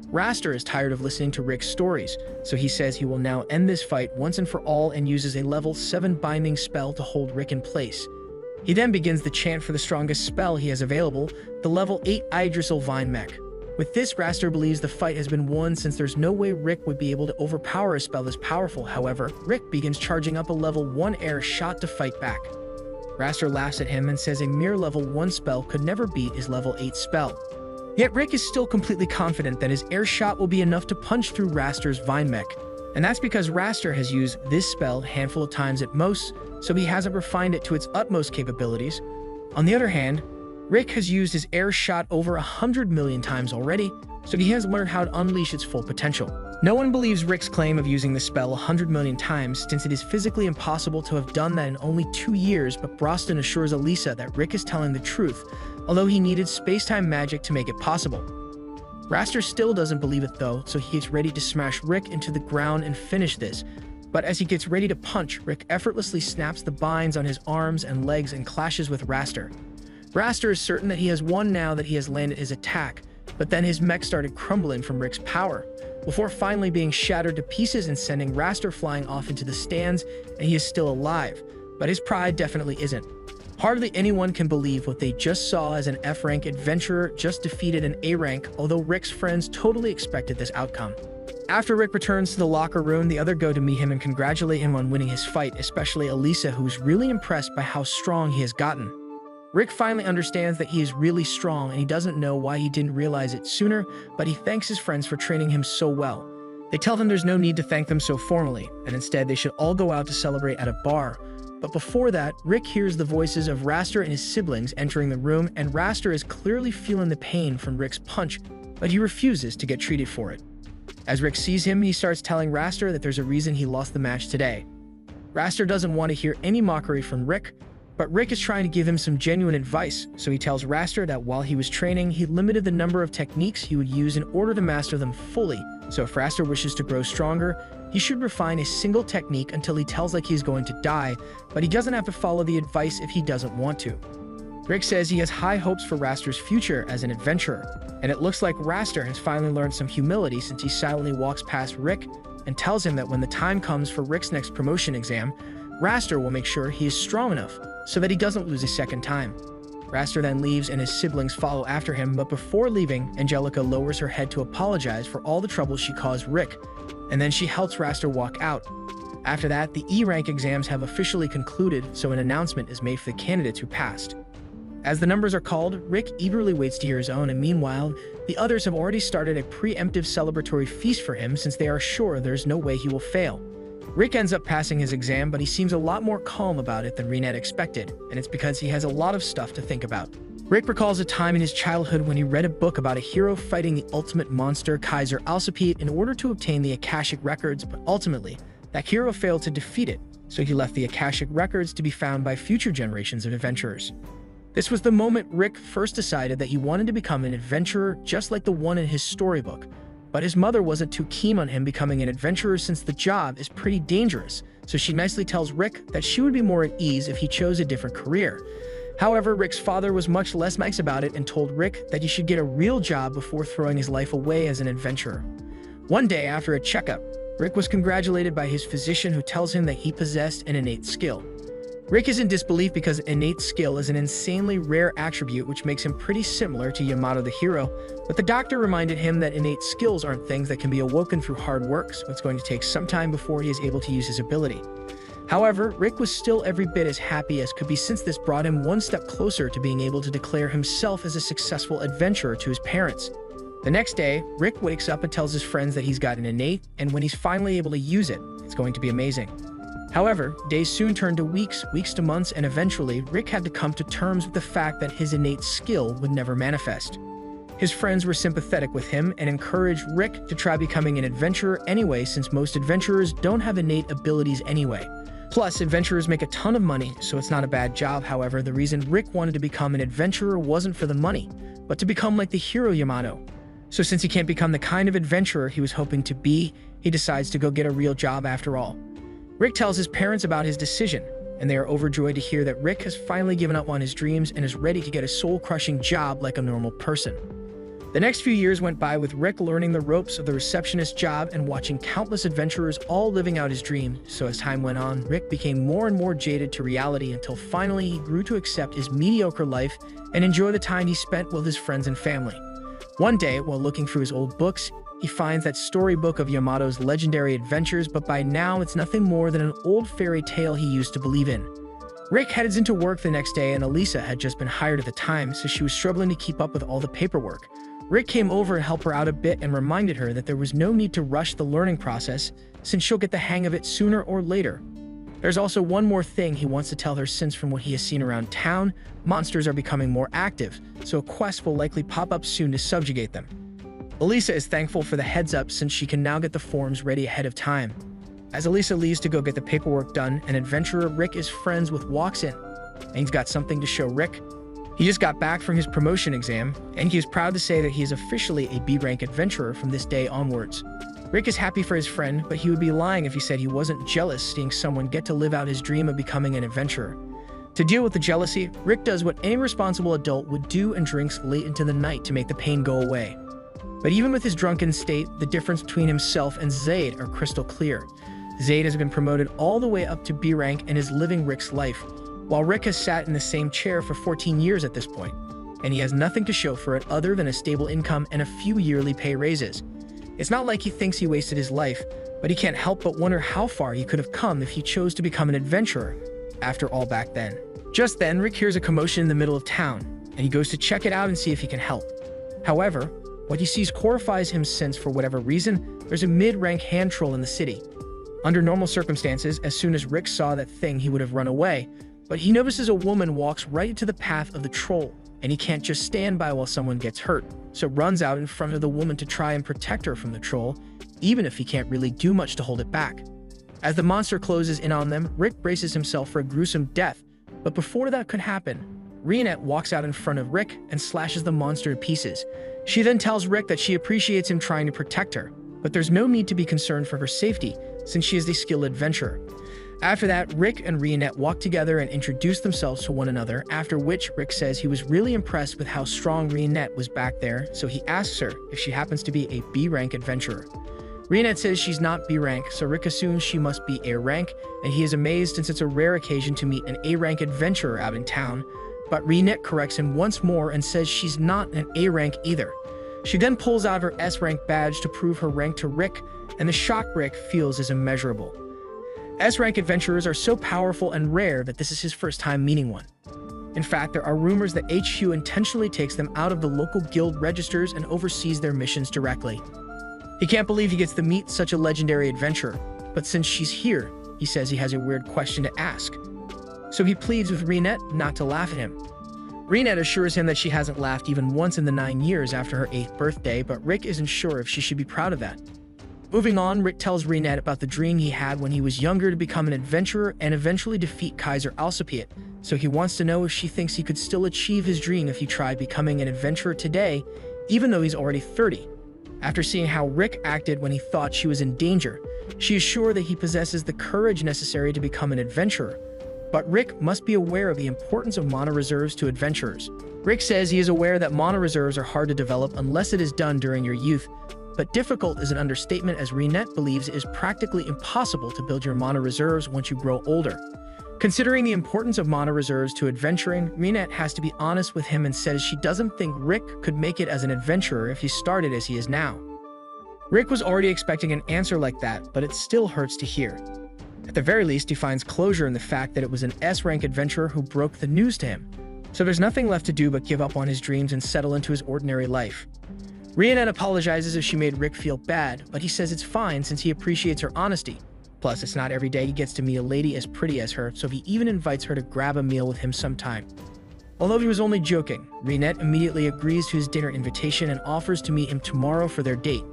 Raster is tired of listening to Rick's stories, so he says he will now end this fight once and for all and uses a level 7 binding spell to hold Rick in place. He then begins the chant for the strongest spell he has available, the level 8 Idrisil Vine Mech. With this, Raster believes the fight has been won, since there's no way Rick would be able to overpower a spell this powerful. However, Rick begins charging up a level 1 air shot to fight back. Raster laughs at him and says a mere level 1 spell could never beat his level 8 spell. Yet Rick is still completely confident that his air shot will be enough to punch through Raster's Vine Mech, and that's because Raster has used this spell a handful of times at most, so he hasn't refined it to its utmost capabilities. On the other hand, Rick has used his air shot over 100 million times already, so he has learned how to unleash its full potential. No one believes Rick's claim of using the spell 100 million times, since it is physically impossible to have done that in only 2 years, but Broston assures Elisa that Rick is telling the truth, although he needed space-time magic to make it possible. Raster still doesn't believe it though, so he gets ready to smash Rick into the ground and finish this. But as he gets ready to punch, Rick effortlessly snaps the binds on his arms and legs and clashes with Raster. Raster is certain that he has won now that he has landed his attack, but then his mech started crumbling from Rick's power, before finally being shattered to pieces and sending Raster flying off into the stands, and he is still alive, but his pride definitely isn't. Hardly anyone can believe what they just saw, as an F-rank adventurer just defeated an A-rank, although Rick's friends totally expected this outcome. After Rick returns to the locker room, the other go to meet him and congratulate him on winning his fight, especially Elisa, who's really impressed by how strong he has gotten. Rick finally understands that he is really strong, and he doesn't know why he didn't realize it sooner, but he thanks his friends for training him so well. They tell him there's no need to thank them so formally, and instead they should all go out to celebrate at a bar. But before that, Rick hears the voices of Raster and his siblings entering the room, and Raster is clearly feeling the pain from Rick's punch, but he refuses to get treated for it. As Rick sees him, he starts telling Raster that there's a reason he lost the match today. Raster doesn't want to hear any mockery from Rick, but Rick is trying to give him some genuine advice, so he tells Raster that while he was training, he limited the number of techniques he would use in order to master them fully, so if Raster wishes to grow stronger, he should refine a single technique until he tells like he's going to die, but he doesn't have to follow the advice if he doesn't want to. Rick says he has high hopes for Raster's future as an adventurer, and it looks like Raster has finally learned some humility, since he silently walks past Rick and tells him that when the time comes for Rick's next promotion exam, Raster will make sure he is strong enough so that he doesn't lose a second time. Raster then leaves and his siblings follow after him, but before leaving, Angelica lowers her head to apologize for all the trouble she caused Rick, and then she helps Raster walk out. After that, the E-rank exams have officially concluded, so an announcement is made for the candidates who passed. As the numbers are called, Rick eagerly waits to hear his own, and meanwhile, the others have already started a preemptive celebratory feast for him since they are sure there's no way he will fail. Rick ends up passing his exam, but he seems a lot more calm about it than Rinette expected, and it's because he has a lot of stuff to think about. Rick recalls a time in his childhood when he read a book about a hero fighting the ultimate monster, Kaiser Alcipede, in order to obtain the Akashic Records, but ultimately, that hero failed to defeat it, so he left the Akashic Records to be found by future generations of adventurers. This was the moment Rick first decided that he wanted to become an adventurer just like the one in his storybook, but his mother wasn't too keen on him becoming an adventurer since the job is pretty dangerous, so she nicely tells Rick that she would be more at ease if he chose a different career. However, Rick's father was much less nice about it and told Rick that he should get a real job before throwing his life away as an adventurer. One day after a checkup, Rick was congratulated by his physician who tells him that he possessed an innate skill. Rick is in disbelief because innate skill is an insanely rare attribute which makes him pretty similar to Yamato the hero, but the doctor reminded him that innate skills aren't things that can be awoken through hard work, so it's going to take some time before he is able to use his ability. However, Rick was still every bit as happy as could be since this brought him one step closer to being able to declare himself as a successful adventurer to his parents. The next day, Rick wakes up and tells his friends that he's got an innate, and when he's finally able to use it, it's going to be amazing. However, days soon turned to weeks, weeks to months, and eventually, Rick had to come to terms with the fact that his innate skill would never manifest. His friends were sympathetic with him and encouraged Rick to try becoming an adventurer anyway, since most adventurers don't have innate abilities anyway. Plus, adventurers make a ton of money, so it's not a bad job. However, the reason Rick wanted to become an adventurer wasn't for the money, but to become like the hero Yamato. So since he can't become the kind of adventurer he was hoping to be, he decides to go get a real job after all. Rick tells his parents about his decision, and they are overjoyed to hear that Rick has finally given up on his dreams and is ready to get a soul-crushing job like a normal person. The next few years went by with Rick learning the ropes of the receptionist job and watching countless adventurers all living out his dream, so as time went on, Rick became more and more jaded to reality until finally he grew to accept his mediocre life and enjoy the time he spent with his friends and family. One day, while looking through his old books, he finds that storybook of Yamato's legendary adventures, but by now it's nothing more than an old fairy tale he used to believe in. Rick heads into work the next day, and Elisa had just been hired at the time, so she was struggling to keep up with all the paperwork. Rick came over to help her out a bit and reminded her that there was no need to rush the learning process, since she'll get the hang of it sooner or later. There's also one more thing he wants to tell her, since from what he has seen around town, monsters are becoming more active, so a quest will likely pop up soon to subjugate them. Elisa is thankful for the heads up since she can now get the forms ready ahead of time. As Elisa leaves to go get the paperwork done, an adventurer Rick is friends with walks in, and he's got something to show Rick. He just got back from his promotion exam, and he is proud to say that he is officially a B-rank adventurer from this day onwards. Rick is happy for his friend, but he would be lying if he said he wasn't jealous seeing someone get to live out his dream of becoming an adventurer. To deal with the jealousy, Rick does what any responsible adult would do and drinks late into the night to make the pain go away. But even with his drunken state, the difference between himself and Zaid are crystal clear. Zaid has been promoted all the way up to B rank and is living Rick's life, while Rick has sat in the same chair for 14 years at this point, and he has nothing to show for it other than a stable income and a few yearly pay raises. It's not like he thinks he wasted his life, but he can't help but wonder how far he could have come if he chose to become an adventurer, after all back then. Just then, Rick hears a commotion in the middle of town, and he goes to check it out and see if he can help. However, what he sees horrifies him since, for whatever reason, there's a mid-rank hand troll in the city. Under normal circumstances, as soon as Rick saw that thing, he would have run away, but he notices a woman walks right into the path of the troll, and he can't just stand by while someone gets hurt, so runs out in front of the woman to try and protect her from the troll, even if he can't really do much to hold it back. As the monster closes in on them, Rick braces himself for a gruesome death, but before that could happen, Rinette walks out in front of Rick and slashes the monster to pieces. She then tells Rick that she appreciates him trying to protect her, but there's no need to be concerned for her safety, since she is the skilled adventurer. After that, Rick and Rinette walk together and introduce themselves to one another, after which Rick says he was really impressed with how strong Rinette was back there, so he asks her if she happens to be a B-rank adventurer. Rinette says she's not B-rank, so Rick assumes she must be A-rank, and he is amazed since it's a rare occasion to meet an A-rank adventurer out in town, but Rinette corrects him once more and says she's not an A-rank either. She then pulls out her S-rank badge to prove her rank to Rick, and the shock Rick feels is immeasurable. S-rank adventurers are so powerful and rare that this is his first time meeting one. In fact, there are rumors that HQ intentionally takes them out of the local guild registers and oversees their missions directly. He can't believe he gets to meet such a legendary adventurer, but since she's here, he says he has a weird question to ask. So he pleads with Rinette not to laugh at him. Rinette assures him that she hasn't laughed even once in the 9 years after her 8th birthday, but Rick isn't sure if she should be proud of that. Moving on, Rick tells Rinette about the dream he had when he was younger to become an adventurer and eventually defeat Kaiser Alcipiat, so he wants to know if she thinks he could still achieve his dream if he tried becoming an adventurer today, even though he's already 30. After seeing how Rick acted when he thought she was in danger, she is sure that he possesses the courage necessary to become an adventurer. But Rick must be aware of the importance of mana reserves to adventurers. Rick says he is aware that mana reserves are hard to develop unless it is done during your youth, but difficult is an understatement, as Rinette believes it is practically impossible to build your mana reserves once you grow older. Considering the importance of mana reserves to adventuring, Rinette has to be honest with him and says she doesn't think Rick could make it as an adventurer if he started as he is now. Rick was already expecting an answer like that, but it still hurts to hear. At the very least, he finds closure in the fact that it was an S-rank adventurer who broke the news to him. So there's nothing left to do but give up on his dreams and settle into his ordinary life. Rinette apologizes if she made Rick feel bad, but he says it's fine since he appreciates her honesty. Plus, it's not every day he gets to meet a lady as pretty as her, so he even invites her to grab a meal with him sometime. Although he was only joking, Rinette immediately agrees to his dinner invitation and offers to meet him tomorrow for their date.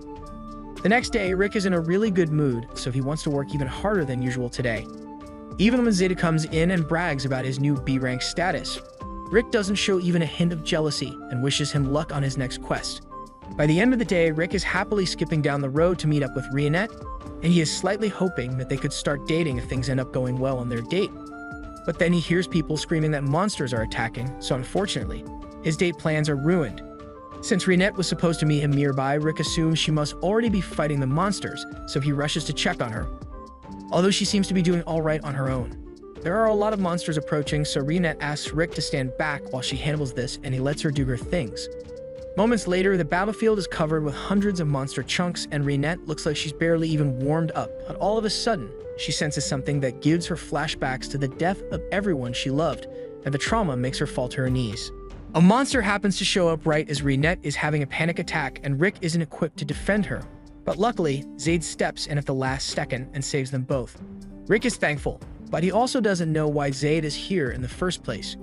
The next day, Rick is in a really good mood, so he wants to work even harder than usual today. Even when Zeta comes in and brags about his new B-rank status, Rick doesn't show even a hint of jealousy and wishes him luck on his next quest. By the end of the day, Rick is happily skipping down the road to meet up with Rinette, and he is slightly hoping that they could start dating if things end up going well on their date. But then he hears people screaming that monsters are attacking, so unfortunately, his date plans are ruined. Since Rinette was supposed to meet him nearby, Rick assumes she must already be fighting the monsters, so he rushes to check on her. Although she seems to be doing alright on her own. There are a lot of monsters approaching, so Rinette asks Rick to stand back while she handles this, and he lets her do her things. Moments later, the battlefield is covered with hundreds of monster chunks, and Rinette looks like she's barely even warmed up, but all of a sudden, she senses something that gives her flashbacks to the death of everyone she loved, and the trauma makes her fall to her knees. A monster happens to show up right as Rinette is having a panic attack, and Rick isn't equipped to defend her. But luckily, Zaid steps in at the last second and saves them both. Rick is thankful, but he also doesn't know why Zaid is here in the first place.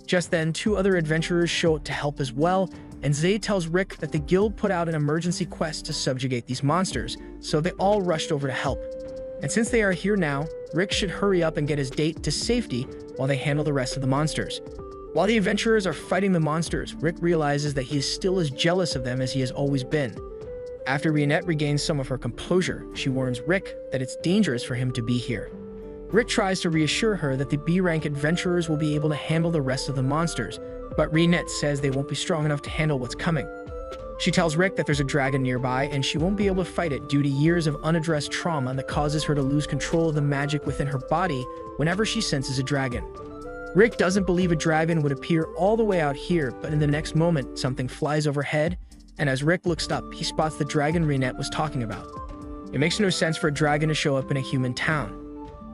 Just then, 2 other adventurers show up to help as well, and Zaid tells Rick that the guild put out an emergency quest to subjugate these monsters, so they all rushed over to help. And since they are here now, Rick should hurry up and get his date to safety while they handle the rest of the monsters. While the adventurers are fighting the monsters, Rick realizes that he is still as jealous of them as he has always been. After Rinette regains some of her composure, she warns Rick that it's dangerous for him to be here. Rick tries to reassure her that the B-rank adventurers will be able to handle the rest of the monsters, but Rinette says they won't be strong enough to handle what's coming. She tells Rick that there's a dragon nearby and she won't be able to fight it due to years of unaddressed trauma that causes her to lose control of the magic within her body whenever she senses a dragon. Rick doesn't believe a dragon would appear all the way out here, but in the next moment, something flies overhead, and as Rick looks up, he spots the dragon Rinette was talking about. It makes no sense for a dragon to show up in a human town.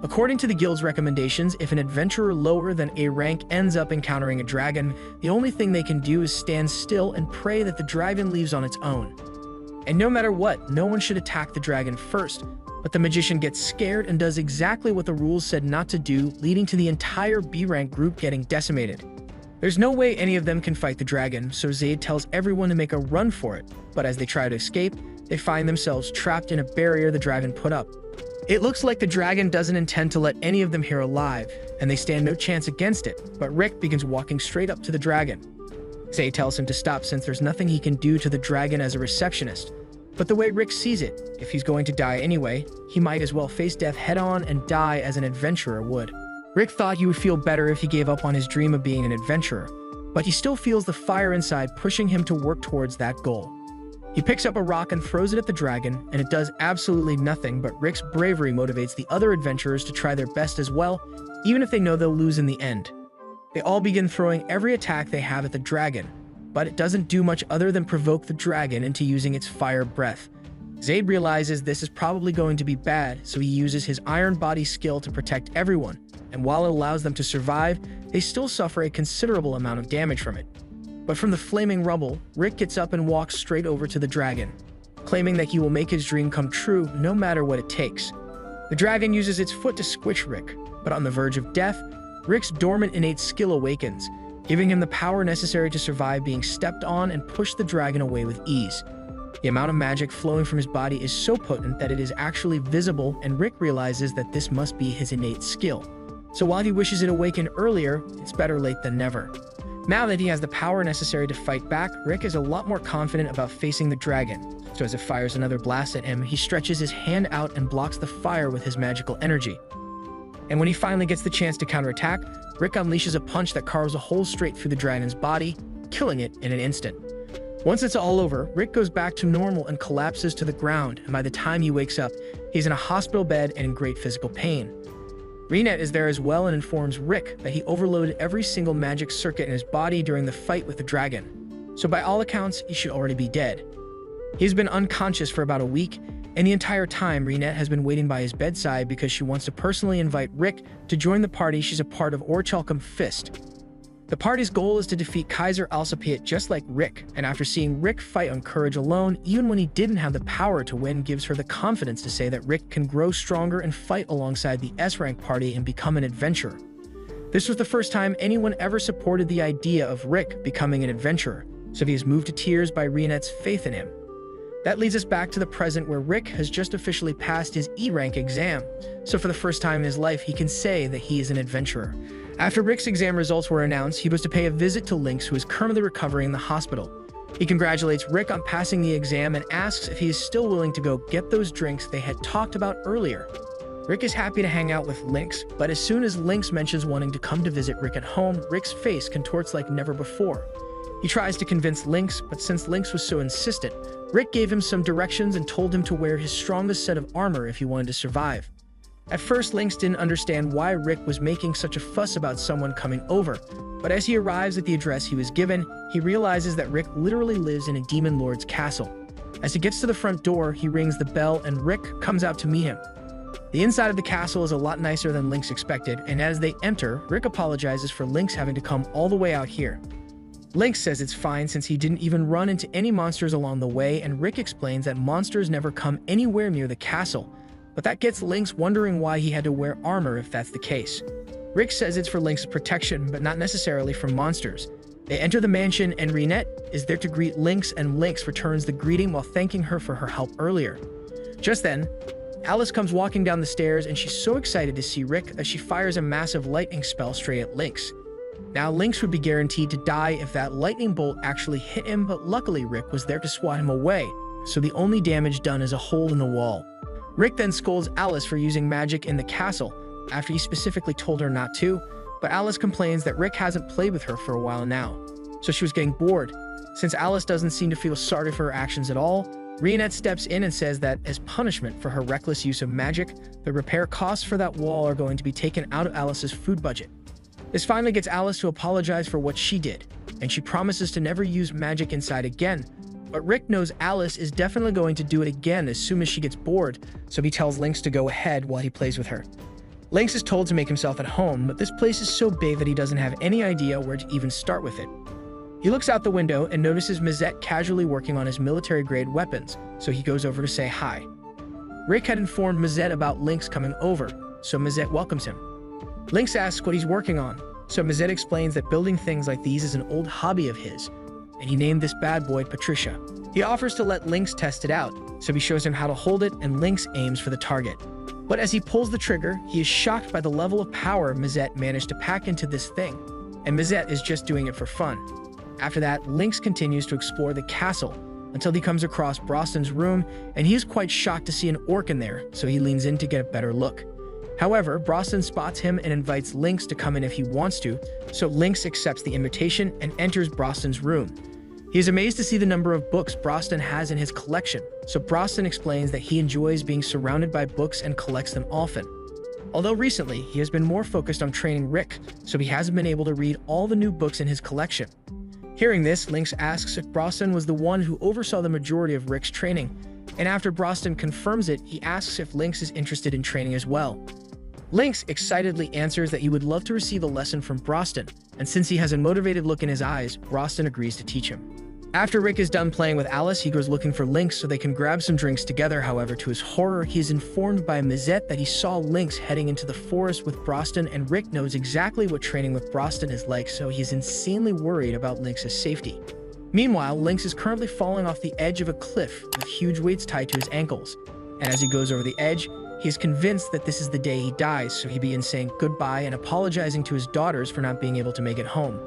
According to the guild's recommendations, if an adventurer lower than A rank ends up encountering a dragon, the only thing they can do is stand still and pray that the dragon leaves on its own. And no matter what, no one should attack the dragon first, but the magician gets scared and does exactly what the rules said not to do, leading to the entire B-rank group getting decimated. There's no way any of them can fight the dragon, so Zaid tells everyone to make a run for it, but as they try to escape, they find themselves trapped in a barrier the dragon put up. It looks like the dragon doesn't intend to let any of them here alive, and they stand no chance against it, but Rick begins walking straight up to the dragon. Zaid tells him to stop since there's nothing he can do to the dragon as a receptionist, but the way Rick sees it, if he's going to die anyway, he might as well face death head-on and die as an adventurer would. Rick thought he would feel better if he gave up on his dream of being an adventurer, but he still feels the fire inside pushing him to work towards that goal. He picks up a rock and throws it at the dragon, and it does absolutely nothing, but Rick's bravery motivates the other adventurers to try their best as well, even if they know they'll lose in the end. They all begin throwing every attack they have at the dragon, but it doesn't do much other than provoke the dragon into using its fire breath. Zaid realizes this is probably going to be bad, so he uses his iron body skill to protect everyone, and while it allows them to survive, they still suffer a considerable amount of damage from it. But from the flaming rubble, Rick gets up and walks straight over to the dragon, claiming that he will make his dream come true no matter what it takes. The dragon uses its foot to squish Rick, but on the verge of death, Rick's dormant innate skill awakens, giving him the power necessary to survive being stepped on and push the dragon away with ease. The amount of magic flowing from his body is so potent that it is actually visible, and Rick realizes that this must be his innate skill. So while he wishes it awakened earlier, it's better late than never. Now that he has the power necessary to fight back, Rick is a lot more confident about facing the dragon. So as it fires another blast at him, he stretches his hand out and blocks the fire with his magical energy. And when he finally gets the chance to counterattack, Rick unleashes a punch that carves a hole straight through the dragon's body, killing it in an instant. Once it's all over, Rick goes back to normal and collapses to the ground, and by the time he wakes up, he's in a hospital bed and in great physical pain. Reinette is there as well and informs Rick that he overloaded every single magic circuit in his body during the fight with the dragon. So by all accounts, he should already be dead. He's been unconscious for about a week, and the entire time Reinette has been waiting by his bedside because she wants to personally invite Rick to join the party she's a part of Orichalcum Fist. The party's goal is to defeat Kaiser Alcipiat just like Rick, and after seeing Rick fight on courage alone, even when he didn't have the power to win, gives her the confidence to say that Rick can grow stronger and fight alongside the S-rank party and become an adventurer. This was the first time anyone ever supported the idea of Rick becoming an adventurer, so he is moved to tears by Reinette's faith in him. That leads us back to the present where Rick has just officially passed his E-rank exam, so for the first time in his life he can say that he is an adventurer. After Rick's exam results were announced, he was to pay a visit to Lynx, who is currently recovering in the hospital. He congratulates Rick on passing the exam and asks if he is still willing to go get those drinks they had talked about earlier. Rick is happy to hang out with Lynx, but as soon as Lynx mentions wanting to come to visit Rick at home, Rick's face contorts like never before. He tries to convince Lynx, but since Lynx was so insistent, Rick gave him some directions and told him to wear his strongest set of armor if he wanted to survive. At first, Lynx didn't understand why Rick was making such a fuss about someone coming over, but as he arrives at the address he was given, he realizes that Rick literally lives in a demon lord's castle. As he gets to the front door, he rings the bell and Rick comes out to meet him. The inside of the castle is a lot nicer than Lynx expected, and as they enter, Rick apologizes for Lynx having to come all the way out here. Lynx says it's fine since he didn't even run into any monsters along the way, and Rick explains that monsters never come anywhere near the castle, but that gets Lynx wondering why he had to wear armor if that's the case. Rick says it's for Lynx's protection, but not necessarily from monsters. They enter the mansion and Reinette is there to greet Lynx, and Lynx returns the greeting while thanking her for her help earlier. Just then, Alice comes walking down the stairs and she's so excited to see Rick that she fires a massive lightning spell straight at Lynx. Now Lynx would be guaranteed to die if that lightning bolt actually hit him, but luckily Rick was there to swat him away, so the only damage done is a hole in the wall. Rick then scolds Alice for using magic in the castle, after he specifically told her not to, but Alice complains that Rick hasn't played with her for a while now, so she was getting bored. Since Alice doesn't seem to feel sorry for her actions at all, Reinette steps in and says that as punishment for her reckless use of magic, the repair costs for that wall are going to be taken out of Alice's food budget. This finally gets Alice to apologize for what she did, and she promises to never use magic inside again. But Rick knows Alice is definitely going to do it again as soon as she gets bored, so he tells Lynx to go ahead while he plays with her. Lynx is told to make himself at home, but this place is so big that he doesn't have any idea where to even start with it. He looks out the window and notices Mazette casually working on his military-grade weapons, so he goes over to say hi. Rick had informed Mazette about Lynx coming over, so Mazette welcomes him. Lynx asks what he's working on, so Mazette explains that building things like these is an old hobby of his, and he named this bad boy Patricia. He offers to let Lynx test it out, so he shows him how to hold it and Lynx aims for the target. But as he pulls the trigger, he is shocked by the level of power Mazette managed to pack into this thing, and Mazette is just doing it for fun. After that, Lynx continues to explore the castle until he comes across Broston's room, and he is quite shocked to see an orc in there, so he leans in to get a better look. However, Broston spots him and invites Lynx to come in if he wants to, so Lynx accepts the invitation and enters Broston's room. He is amazed to see the number of books Broston has in his collection, so Broston explains that he enjoys being surrounded by books and collects them often. Although recently, he has been more focused on training Rick, so he hasn't been able to read all the new books in his collection. Hearing this, Lynx asks if Broston was the one who oversaw the majority of Rick's training, and after Broston confirms it, he asks if Lynx is interested in training as well. Lynx excitedly answers that he would love to receive a lesson from Broston, and since he has a motivated look in his eyes, Broston agrees to teach him. After Rick is done playing with Alice, he goes looking for Lynx so they can grab some drinks together. However, to his horror, he is informed by Mizette that he saw Lynx heading into the forest with Broston, and Rick knows exactly what training with Broston is like, so he is insanely worried about Lynx's safety. Meanwhile, Lynx is currently falling off the edge of a cliff with huge weights tied to his ankles, and as he goes over the edge, he is convinced that this is the day he dies, so he begins saying goodbye and apologizing to his daughters for not being able to make it home.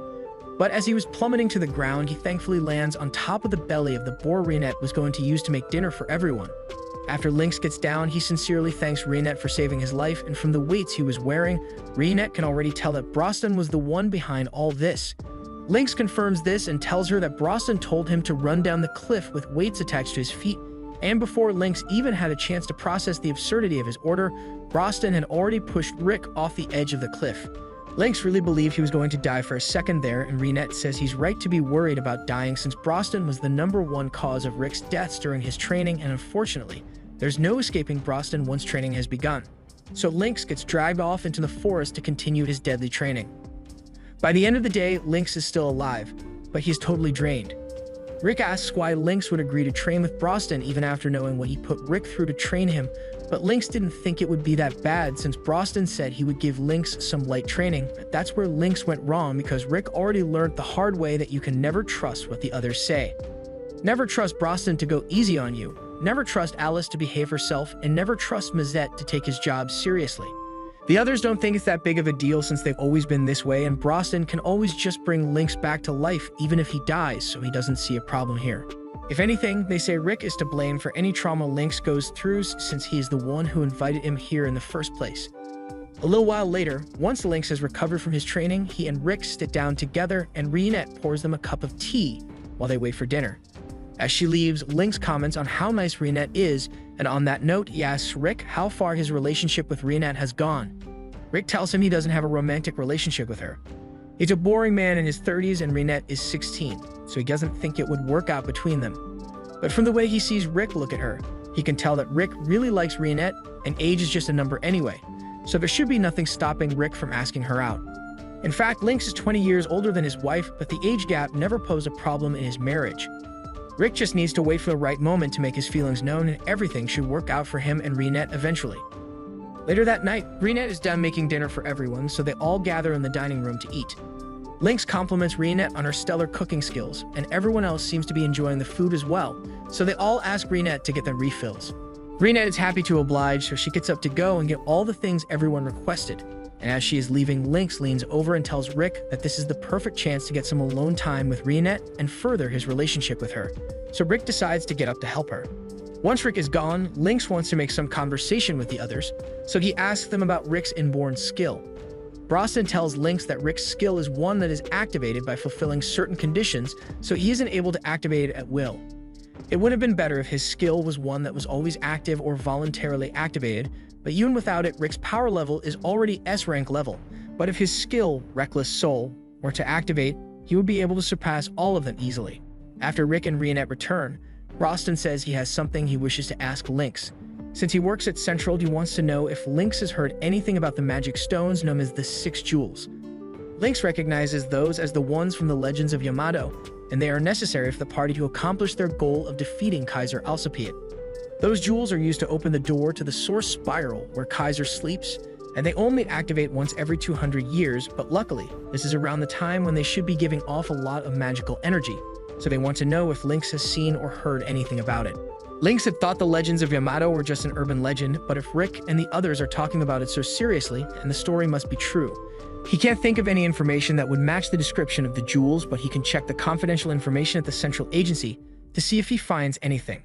But as he was plummeting to the ground, he thankfully lands on top of the belly of the boar Reinette was going to use to make dinner for everyone. After Lynx gets down, he sincerely thanks Reinette for saving his life, and from the weights he was wearing, Reinette can already tell that Broston was the one behind all this. Lynx confirms this and tells her that Broston told him to run down the cliff with weights attached to his feet, and before Lynx even had a chance to process the absurdity of his order, Broston had already pushed Rick off the edge of the cliff. Lynx really believed he was going to die for a second there, and Reinette says he's right to be worried about dying since Broston was the #1 cause of Rick's deaths during his training, and unfortunately, there's no escaping Broston once training has begun. So Lynx gets dragged off into the forest to continue his deadly training. By the end of the day, Lynx is still alive, but he's totally drained. Rick asks why Lynx would agree to train with Broston even after knowing what he put Rick through to train him, but Lynx didn't think it would be that bad since Broston said he would give Lynx some light training. But that's where Lynx went wrong because Rick already learned the hard way that you can never trust what the others say. Never trust Broston to go easy on you, never trust Alice to behave herself, and never trust Mizette to take his job seriously. The others don't think it's that big of a deal since they've always been this way, and Broston can always just bring Lynx back to life even if he dies, so he doesn't see a problem here. If anything, they say Rick is to blame for any trauma Lynx goes through since he is the one who invited him here in the first place. A little while later, once Lynx has recovered from his training, he and Rick sit down together and Reinette pours them a cup of tea while they wait for dinner. As she leaves, Lynx comments on how nice Reinette is, and on that note, he asks Rick how far his relationship with Reinette has gone. Rick tells him he doesn't have a romantic relationship with her. He's a boring man in his 30s and Reinette is 16, so he doesn't think it would work out between them. But from the way he sees Rick look at her, he can tell that Rick really likes Reinette, and age is just a number anyway, so there should be nothing stopping Rick from asking her out. In fact, Lynx is 20 years older than his wife, but the age gap never posed a problem in his marriage. Rick just needs to wait for the right moment to make his feelings known, and everything should work out for him and Reinette eventually. Later that night, Reinette is done making dinner for everyone, so they all gather in the dining room to eat. Lynx compliments Reinette on her stellar cooking skills, and everyone else seems to be enjoying the food as well, so they all ask Reinette to get their refills. Reinette is happy to oblige, so she gets up to go and get all the things everyone requested. And as she is leaving, Lynx leans over and tells Rick that this is the perfect chance to get some alone time with Reinette and further his relationship with her. So Rick decides to get up to help her. Once Rick is gone, Lynx wants to make some conversation with the others, so he asks them about Rick's inborn skill. Broston tells Lynx that Rick's skill is one that is activated by fulfilling certain conditions, so he isn't able to activate it at will. It would have been better if his skill was one that was always active or voluntarily activated, but even without it, Rick's power level is already S-rank level. But if his skill, Reckless Soul, were to activate, he would be able to surpass all of them easily. After Rick and Reinette return, Broston says he has something he wishes to ask Lynx. Since he works at Central, he wants to know if Lynx has heard anything about the magic stones known as the 6 Jewels. Lynx recognizes those as the ones from the legends of Yamato, and they are necessary for the party to accomplish their goal of defeating Kaiser Alcipiade. Those jewels are used to open the door to the Source Spiral where Kaiser sleeps, and they only activate once every 200 years, but luckily, this is around the time when they should be giving off a lot of magical energy, so they want to know if Lynx has seen or heard anything about it. Lynx had thought the legends of Yamato were just an urban legend, but if Rick and the others are talking about it so seriously, then the story must be true. He can't think of any information that would match the description of the jewels, but he can check the confidential information at the Central Agency to see if he finds anything.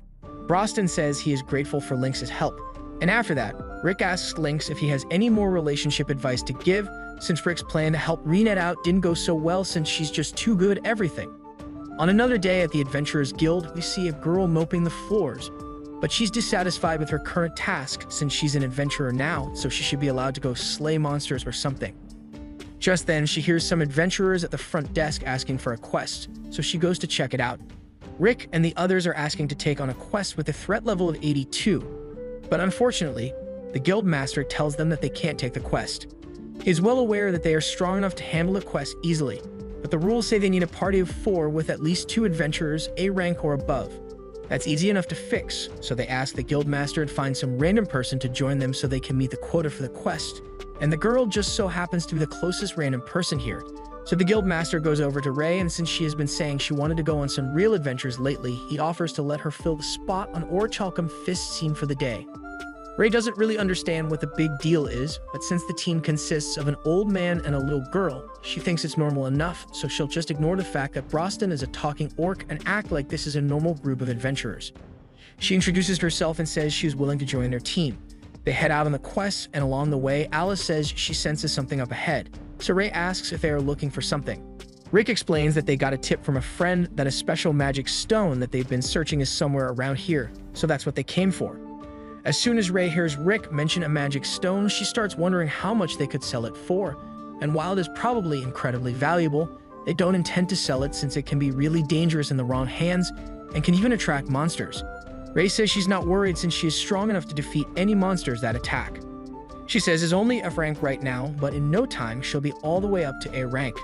Broston says he is grateful for Lynx's help, and after that, Rick asks Lynx if he has any more relationship advice to give, since Rick's plan to help Reinette out didn't go so well since she's just too good at everything. On another day at the Adventurers Guild, we see a girl moping the floors, but she's dissatisfied with her current task since she's an adventurer now, so she should be allowed to go slay monsters or something. Just then, she hears some adventurers at the front desk asking for a quest, so she goes to check it out. Rick and the others are asking to take on a quest with a threat level of 82, but unfortunately, The guild master tells them that they can't take the quest. He is well aware that they are strong enough to handle the quest easily, but the rules say they need a party of 4 with at least 2 adventurers A rank or above. That's easy enough to fix, so they ask the guild master to find some random person to join them so they can meet the quota for the quest, and the girl just so happens to be the closest random person here. So the guild master goes over to Ray, and since she has been saying she wanted to go on some real adventures lately, he offers to let her fill the spot on Orichalcum Fist's scene for the day. Ray doesn't really understand what the big deal is, but since the team consists of an old man and a little girl, she thinks it's normal enough, so she'll just ignore the fact that Broston is a talking orc and act like this is a normal group of adventurers. She introduces herself and says she is willing to join their team. They head out on the quest, and along the way, Alice says she senses something up ahead, so Ray asks if they are looking for something. Rick explains that they got a tip from a friend that a special magic stone that they've been searching is somewhere around here, so that's what they came for. As soon as Ray hears Rick mention a magic stone, she starts wondering how much they could sell it for, and while it is probably incredibly valuable, they don't intend to sell it since it can be really dangerous in the wrong hands and can even attract monsters. Ray says she's not worried since she is strong enough to defeat any monsters that attack. She says is only F rank right now, but in no time she'll be all the way up to A rank.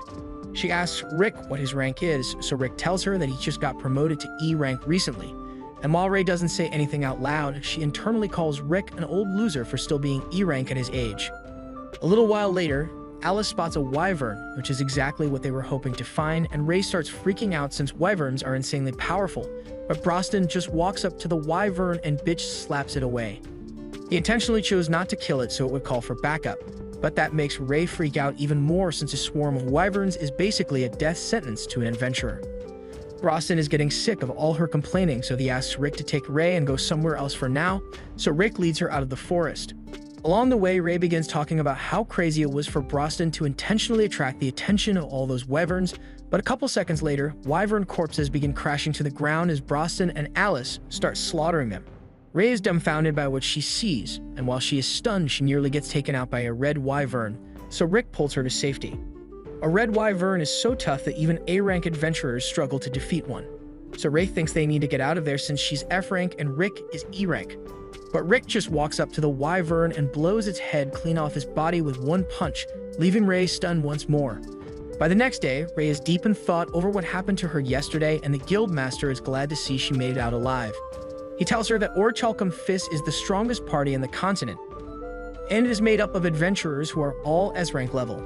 She asks Rick what his rank is, so Rick tells her that he just got promoted to E rank recently. And while Ray doesn't say anything out loud, she internally calls Rick an old loser for still being E rank at his age. A little while later, Alice spots a wyvern, which is exactly what they were hoping to find, and Ray starts freaking out since wyverns are insanely powerful, but Broston just walks up to the wyvern and bitch slaps it away. He intentionally chose not to kill it so it would call for backup, but that makes Ray freak out even more since a swarm of wyverns is basically a death sentence to an adventurer. Broston is getting sick of all her complaining, so he asks Rick to take Ray and go somewhere else for now, so Rick leads her out of the forest. Along the way, Ray begins talking about how crazy it was for Broston to intentionally attract the attention of all those wyverns, but a couple seconds later, wyvern corpses begin crashing to the ground as Broston and Alice start slaughtering them. Ray is dumbfounded by what she sees, and while she is stunned, she nearly gets taken out by a red wyvern, so Rick pulls her to safety. A red wyvern is so tough that even A-rank adventurers struggle to defeat one. So Ray thinks they need to get out of there since she's F rank and Rick is E rank. But Rick just walks up to the wyvern and blows its head clean off his body with one punch, leaving Ray stunned once more. By the next day, Ray is deep in thought over what happened to her yesterday, and the guild master is glad to see she made it out alive. He tells her that Orichalcum Fist is the strongest party in the continent, and it is made up of adventurers who are all S rank level.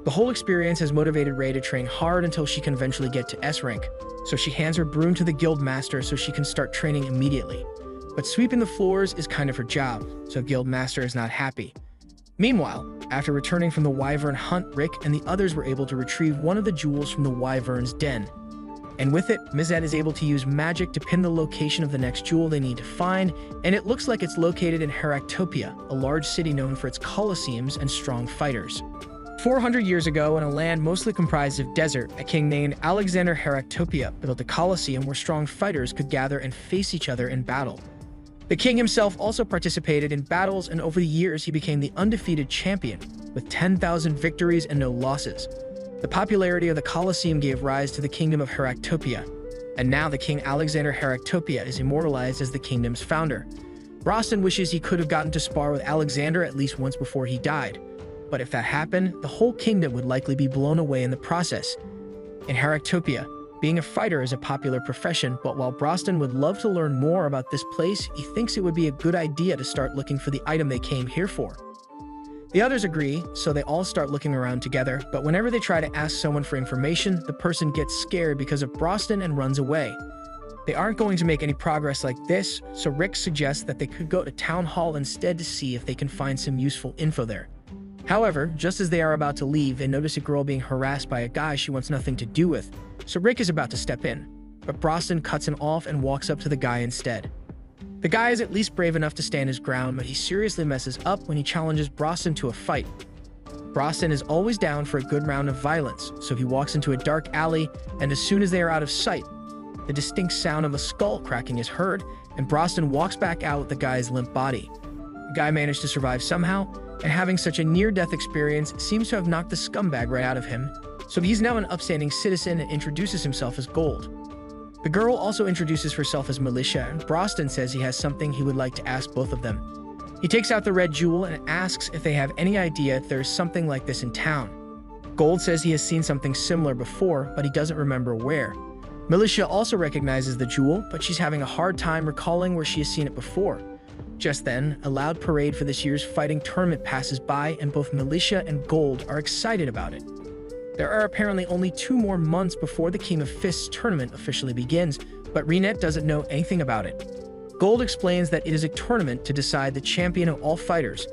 The whole experience has motivated Ray to train hard until she can eventually get to S rank, so she hands her broom to the guild master so she can start training immediately. But sweeping the floors is kind of her job, so guild master is not happy. Meanwhile, after returning from the wyvern hunt, Rick and the others were able to retrieve one of the jewels from the wyvern's den. And with it, Mizette is able to use magic to pin the location of the next jewel they need to find, and it looks like it's located in Heractopia, a large city known for its colosseums and strong fighters. 400 years ago, in a land mostly comprised of desert, a king named Alexander Heractopia built a colosseum where strong fighters could gather and face each other in battle. The king himself also participated in battles, and over the years he became the undefeated champion, with 10,000 victories and no losses. The popularity of the Colosseum gave rise to the kingdom of Heractopia, and now the king Alexander Heractopia is immortalized as the kingdom's founder. Broston wishes he could have gotten to spar with Alexander at least once before he died, but if that happened, the whole kingdom would likely be blown away in the process. In Heractopia, being a fighter is a popular profession, but while Broston would love to learn more about this place, he thinks it would be a good idea to start looking for the item they came here for. The others agree, so they all start looking around together, but whenever they try to ask someone for information, the person gets scared because of Broston and runs away. They aren't going to make any progress like this, so Rick suggests that they could go to Town Hall instead to see if they can find some useful info there. However, just as they are about to leave, they notice a girl being harassed by a guy she wants nothing to do with, so Rick is about to step in, but Broston cuts him off and walks up to the guy instead. The guy is at least brave enough to stand his ground, but he seriously messes up when he challenges Broston to a fight. Broston is always down for a good round of violence, so he walks into a dark alley, and as soon as they are out of sight, the distinct sound of a skull cracking is heard, and Broston walks back out with the guy's limp body. The guy managed to survive somehow, and having such a near-death experience seems to have knocked the scumbag right out of him, so he's now an upstanding citizen and introduces himself as Gold. The girl also introduces herself as Militia, and Broston says he has something he would like to ask both of them. He takes out the red jewel and asks if they have any idea if there's something like this in town. Gold says he has seen something similar before, but he doesn't remember where. Militia also recognizes the jewel, but she's having a hard time recalling where she has seen it before. Just then, a loud parade for this year's fighting tournament passes by, and both Militia and Gold are excited about it. There are apparently only 2 more months before the King of Fists tournament officially begins, but Reinette doesn't know anything about it. Gold explains that it is a tournament to decide the champion of all fighters,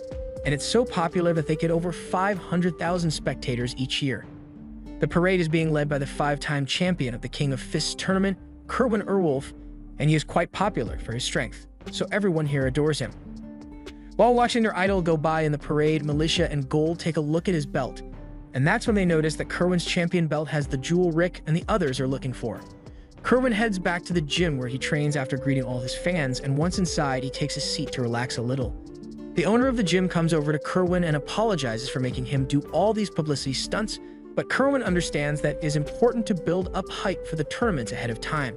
and it's so popular that they get over 500,000 spectators each year. The parade is being led by the 5-time champion of the King of Fists tournament, Kerwin Erwolf, and he is quite popular for his strength, so everyone here adores him. While watching their idol go by in the parade, Militia and Gold take a look at his belt, and that's when they notice that Kerwin's champion belt has the jewel Rick and the others are looking for. Kerwin heads back to the gym where he trains after greeting all his fans, and once inside, he takes a seat to relax a little. The owner of the gym comes over to Kerwin and apologizes for making him do all these publicity stunts, but Kerwin understands that it is important to build up hype for the tournament ahead of time.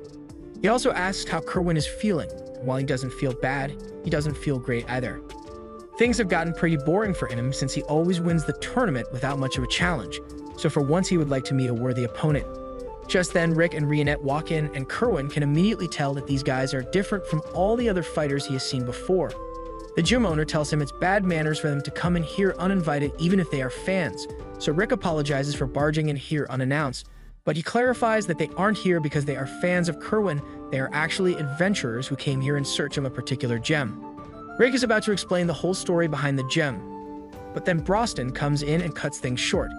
He also asks how Kerwin is feeling, and while he doesn't feel bad, he doesn't feel great either. Things have gotten pretty boring for him since he always wins the tournament without much of a challenge, so for once he would like to meet a worthy opponent. Just then, Rick and Reinette walk in, and Kerwin can immediately tell that these guys are different from all the other fighters he has seen before. The gym owner tells him it's bad manners for them to come in here uninvited even if they are fans, so Rick apologizes for barging in here unannounced, but he clarifies that they aren't here because they are fans of Kerwin, they are actually adventurers who came here in search of a particular gem. Rick is about to explain the whole story behind the gem, but then Broston comes in and cuts things short.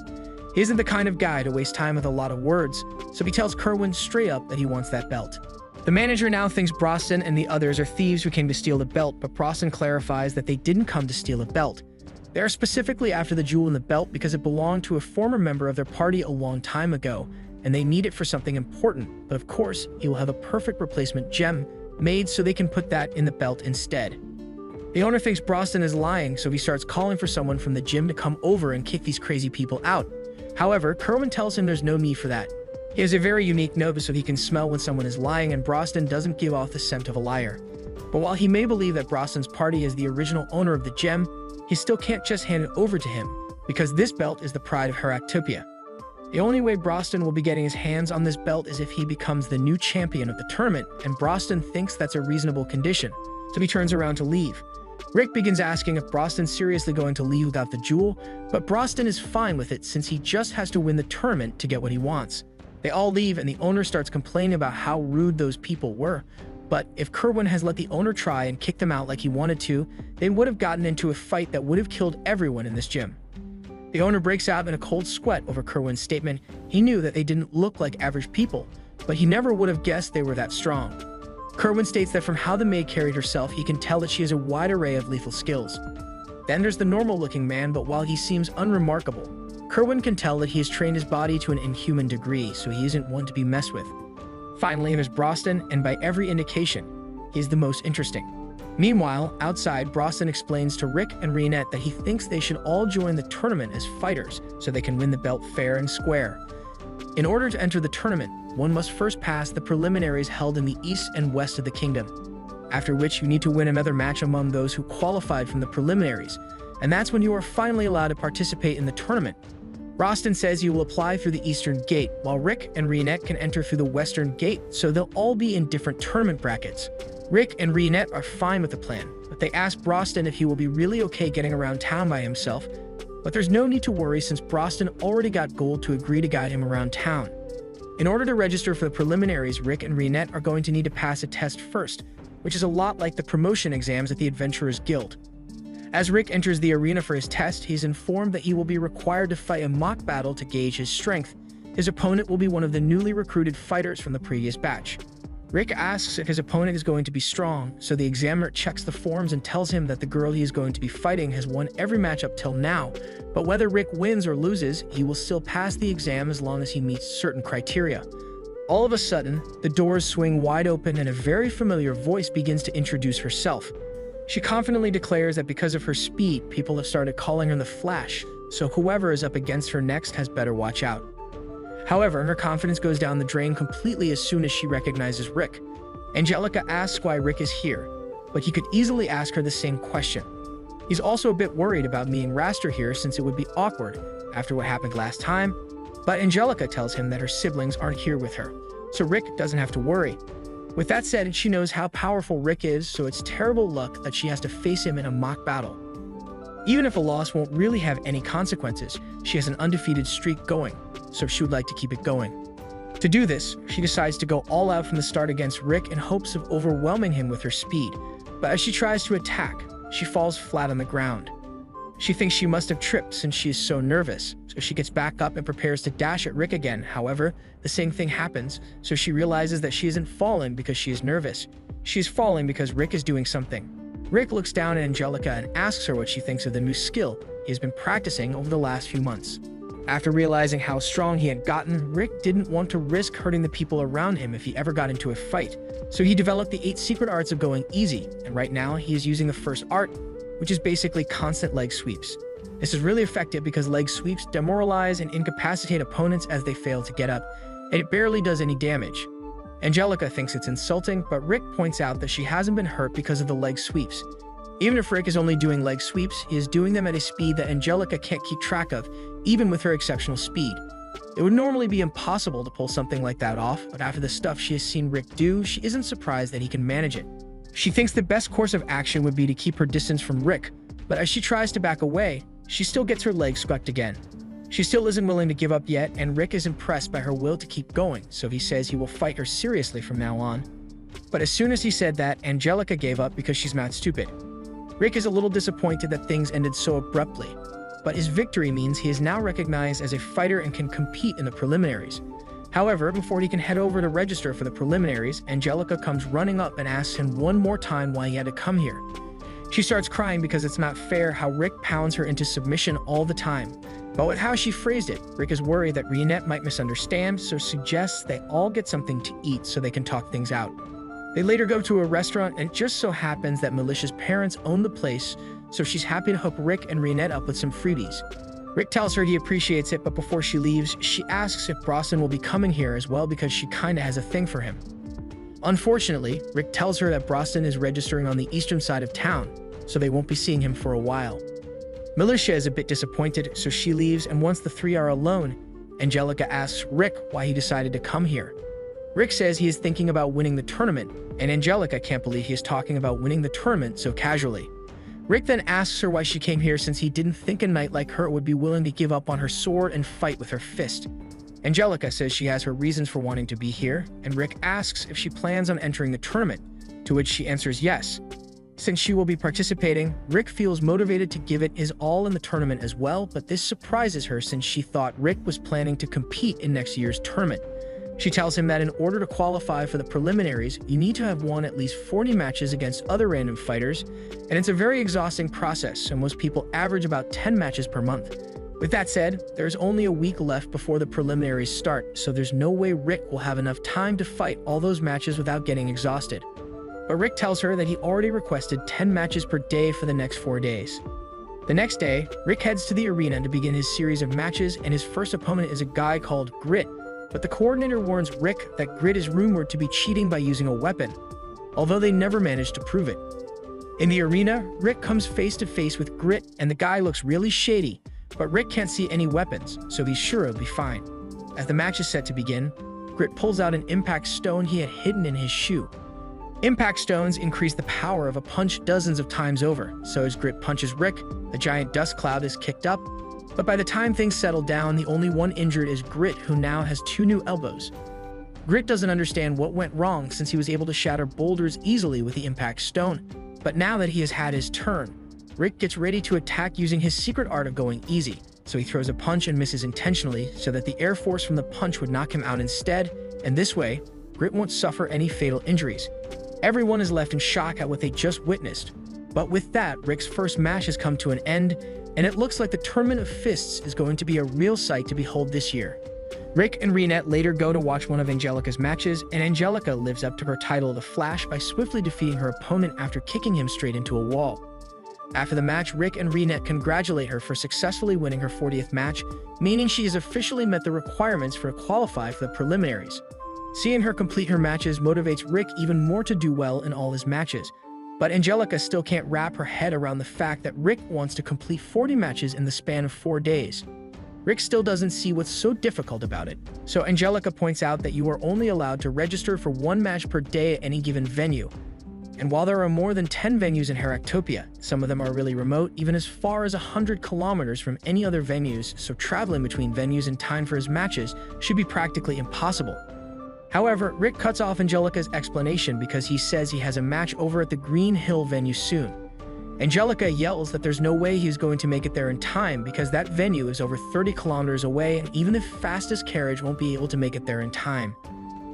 He isn't the kind of guy to waste time with a lot of words, so he tells Kerwin straight up that he wants that belt. The manager now thinks Broston and the others are thieves who came to steal the belt, but Broston clarifies that they didn't come to steal a belt. They are specifically after the jewel in the belt because it belonged to a former member of their party a long time ago, and they need it for something important, but of course, he will have a perfect replacement gem made so they can put that in the belt instead. The owner thinks Broston is lying, so he starts calling for someone from the gym to come over and kick these crazy people out. However, Kerwin tells him there's no need for that. He has a very unique nose so he can smell when someone is lying, and Broston doesn't give off the scent of a liar. But while he may believe that Broston's party is the original owner of the gem, he still can't just hand it over to him, because this belt is the pride of Heractopia. The only way Broston will be getting his hands on this belt is if he becomes the new champion of the tournament, and Broston thinks that's a reasonable condition, so he turns around to leave. Rick begins asking if Broston's seriously going to leave without the jewel, but Broston is fine with it since he just has to win the tournament to get what he wants. They all leave, and the owner starts complaining about how rude those people were, but if Kerwin has let the owner try and kick them out like he wanted to, they would have gotten into a fight that would have killed everyone in this gym. The owner breaks out in a cold sweat over Kerwin's statement. He knew that they didn't look like average people, but he never would have guessed they were that strong. Kerwin states that from how the maid carried herself, he can tell that she has a wide array of lethal skills. Then there's the normal-looking man, but while he seems unremarkable, Kerwin can tell that he has trained his body to an inhuman degree, so he isn't one to be messed with. Finally, there's Broston, and by every indication, he is the most interesting. Meanwhile, outside, Broston explains to Rick and Reinette that he thinks they should all join the tournament as fighters so they can win the belt fair and square. In order to enter the tournament, one must first pass the preliminaries held in the east and west of the kingdom, after which you need to win another match among those who qualified from the preliminaries, and that's when you are finally allowed to participate in the tournament. Broston says you will apply through the eastern gate, while Rick and Reinette can enter through the western gate, so they'll all be in different tournament brackets. Rick and Reinette are fine with the plan, but they ask Broston if he will be really okay getting around town by himself, but there's no need to worry since Broston already got Gold to agree to guide him around town. In order to register for the preliminaries, Rick and Reinette are going to need to pass a test first, which is a lot like the promotion exams at the Adventurers Guild. As Rick enters the arena for his test, he's informed that he will be required to fight a mock battle to gauge his strength. His opponent will be one of the newly recruited fighters from the previous batch. Rick asks if his opponent is going to be strong, so the examiner checks the forms and tells him that the girl he is going to be fighting has won every match up till now, but whether Rick wins or loses, he will still pass the exam as long as he meets certain criteria. All of a sudden, the doors swing wide open and a very familiar voice begins to introduce herself. She confidently declares that because of her speed, people have started calling her the Flash, so whoever is up against her next has better watch out. However, her confidence goes down the drain completely as soon as she recognizes Rick. Angelica asks why Rick is here, but he could easily ask her the same question. He's also a bit worried about meeting Raster here since it would be awkward after what happened last time, but Angelica tells him that her siblings aren't here with her, so Rick doesn't have to worry. With that said, she knows how powerful Rick is, so it's terrible luck that she has to face him in a mock battle. Even if a loss won't really have any consequences, she has an undefeated streak going, so she would like to keep it going. To do this, she decides to go all out from the start against Rick in hopes of overwhelming him with her speed, but as she tries to attack, she falls flat on the ground. She thinks she must have tripped since she is so nervous, so she gets back up and prepares to dash at Rick again. However, the same thing happens, so she realizes that she isn't falling because she is nervous. She is falling because Rick is doing something. Rick looks down at Angelica and asks her what she thinks of the new skill he has been practicing over the last few months. After realizing how strong he had gotten, Rick didn't want to risk hurting the people around him if he ever got into a fight, so he developed the 8 secret arts of going easy, and right now he is using the first art, which is basically constant leg sweeps. This is really effective because leg sweeps demoralize and incapacitate opponents as they fail to get up, and it barely does any damage. Angelica thinks it's insulting, but Rick points out that she hasn't been hurt because of the leg sweeps. Even if Rick is only doing leg sweeps, he is doing them at a speed that Angelica can't keep track of, even with her exceptional speed. It would normally be impossible to pull something like that off, but after the stuff she has seen Rick do, she isn't surprised that he can manage it. She thinks the best course of action would be to keep her distance from Rick, but as she tries to back away, she still gets her legs swept again. She still isn't willing to give up yet, and Rick is impressed by her will to keep going, so he says he will fight her seriously from now on. But as soon as he said that, Angelica gave up because she's mad stupid. Rick is a little disappointed that things ended so abruptly, but his victory means he is now recognized as a fighter and can compete in the preliminaries. However, before he can head over to register for the preliminaries, Angelica comes running up and asks him one more time why he had to come here. She starts crying because it's not fair how Rick pounds her into submission all the time. But with how she phrased it, Rick is worried that Reinette might misunderstand, so suggests they all get something to eat so they can talk things out. They later go to a restaurant, and it just so happens that Melicia's parents own the place, so she's happy to hook Rick and Reinette up with some freebies. Rick tells her he appreciates it, but before she leaves, she asks if Brosnan will be coming here as well because she kinda has a thing for him. Unfortunately, Rick tells her that Brosnan is registering on the eastern side of town, so they won't be seeing him for a while. Melicia is a bit disappointed, so she leaves, and once the three are alone, Angelica asks Rick why he decided to come here. Rick says he is thinking about winning the tournament, and Angelica can't believe he is talking about winning the tournament so casually. Rick then asks her why she came here since he didn't think a knight like her would be willing to give up on her sword and fight with her fist. Angelica says she has her reasons for wanting to be here, and Rick asks if she plans on entering the tournament, to which she answers yes. Since she will be participating, Rick feels motivated to give it his all in the tournament as well, but this surprises her since she thought Rick was planning to compete in next year's tournament. She tells him that in order to qualify for the preliminaries, you need to have won at least 40 matches against other random fighters, and it's a very exhausting process, so most people average about 10 matches per month. With that said, there's only a week left before the preliminaries start, so there's no way Rick will have enough time to fight all those matches without getting exhausted. But Rick tells her that he already requested 10 matches per day for the next 4 days. The next day, Rick heads to the arena to begin his series of matches, and his first opponent is a guy called Grit, but the coordinator warns Rick that Grit is rumored to be cheating by using a weapon, although they never managed to prove it. In the arena, Rick comes face to face with Grit, and the guy looks really shady, but Rick can't see any weapons, so he's sure it'll be fine. As the match is set to begin, Grit pulls out an impact stone he had hidden in his shoe. Impact stones increase the power of a punch dozens of times over, so as Grit punches Rick, a giant dust cloud is kicked up, but by the time things settle down, the only one injured is Grit, who now has 2 new elbows. Grit doesn't understand what went wrong since he was able to shatter boulders easily with the impact stone, but now that he has had his turn, Rick gets ready to attack using his secret art of going easy, so he throws a punch and misses intentionally so that the air force from the punch would knock him out instead, and this way, Grit won't suffer any fatal injuries. Everyone is left in shock at what they just witnessed, but with that, Rick's first match has come to an end, and it looks like the Tournament of Fists is going to be a real sight to behold this year. Rick and Reinette later go to watch one of Angelica's matches, and Angelica lives up to her title of the Flash by swiftly defeating her opponent after kicking him straight into a wall. After the match, Rick and Reinette congratulate her for successfully winning her 40th match, meaning she has officially met the requirements for to qualify for the preliminaries. Seeing her complete her matches motivates Rick even more to do well in all his matches. But Angelica still can't wrap her head around the fact that Rick wants to complete 40 matches in the span of 4 days. Rick still doesn't see what's so difficult about it. So Angelica points out that you are only allowed to register for 1 match per day at any given venue. And while there are more than 10 venues in Heractopia, some of them are really remote, even as far as 100 kilometers from any other venues, so traveling between venues in time for his matches should be practically impossible. However, Rick cuts off Angelica's explanation because he says he has a match over at the Green Hill venue soon. Angelica yells that there's no way he's going to make it there in time because that venue is over 30 kilometers away and even the fastest carriage won't be able to make it there in time.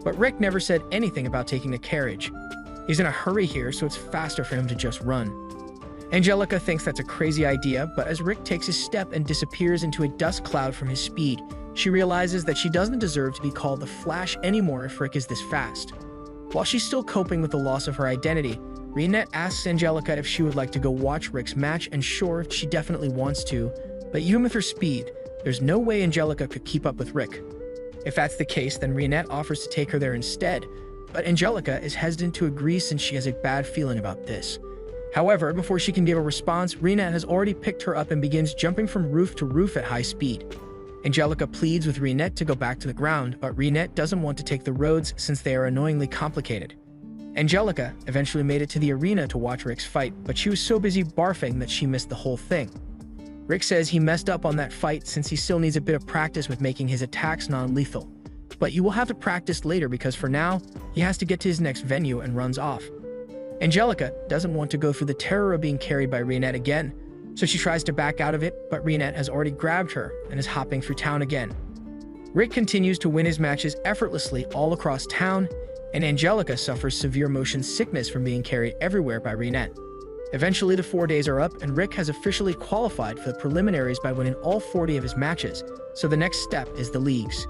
But Rick never said anything about taking a carriage. He's in a hurry here, so it's faster for him to just run. Angelica thinks that's a crazy idea, but as Rick takes his step and disappears into a dust cloud from his speed, she realizes that she doesn't deserve to be called the Flash anymore if Rick is this fast. While she's still coping with the loss of her identity, Reinette asks Angelica if she would like to go watch Rick's match, and sure, she definitely wants to, but even with her speed, there's no way Angelica could keep up with Rick. If that's the case, then Reinette offers to take her there instead, but Angelica is hesitant to agree since she has a bad feeling about this. However, before she can give a response, Reinette has already picked her up and begins jumping from roof to roof at high speed. Angelica pleads with Reinette to go back to the ground, but Reinette doesn't want to take the roads since they are annoyingly complicated. Angelica eventually made it to the arena to watch Rick's fight, but she was so busy barfing that she missed the whole thing. Rick says he messed up on that fight since he still needs a bit of practice with making his attacks non-lethal. But you will have to practice later because for now, he has to get to his next venue and runs off. Angelica doesn't want to go through the terror of being carried by Reinette again, so she tries to back out of it, but Reinette has already grabbed her and is hopping through town again. Rick continues to win his matches effortlessly all across town, and Angelica suffers severe motion sickness from being carried everywhere by Reinette. Eventually, the 4 days are up, and Rick has officially qualified for the preliminaries by winning all 40 of his matches, so the next step is the leagues.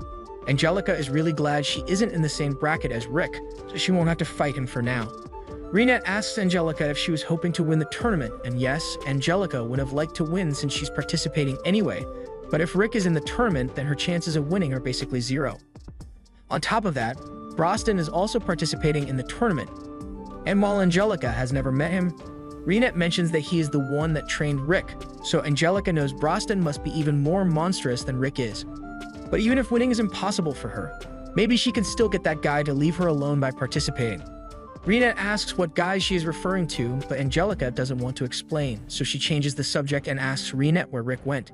Angelica is really glad she isn't in the same bracket as Rick, so she won't have to fight him for now. Reinette asks Angelica if she was hoping to win the tournament, and yes, Angelica would have liked to win since she's participating anyway, but if Rick is in the tournament, then her chances of winning are basically 0. On top of that, Broston is also participating in the tournament, and while Angelica has never met him, Reinette mentions that he is the one that trained Rick, so Angelica knows Broston must be even more monstrous than Rick is. But even if winning is impossible for her, maybe she can still get that guy to leave her alone by participating. Reinette asks what guy she is referring to, but Angelica doesn't want to explain, so she changes the subject and asks Reinette where Rick went.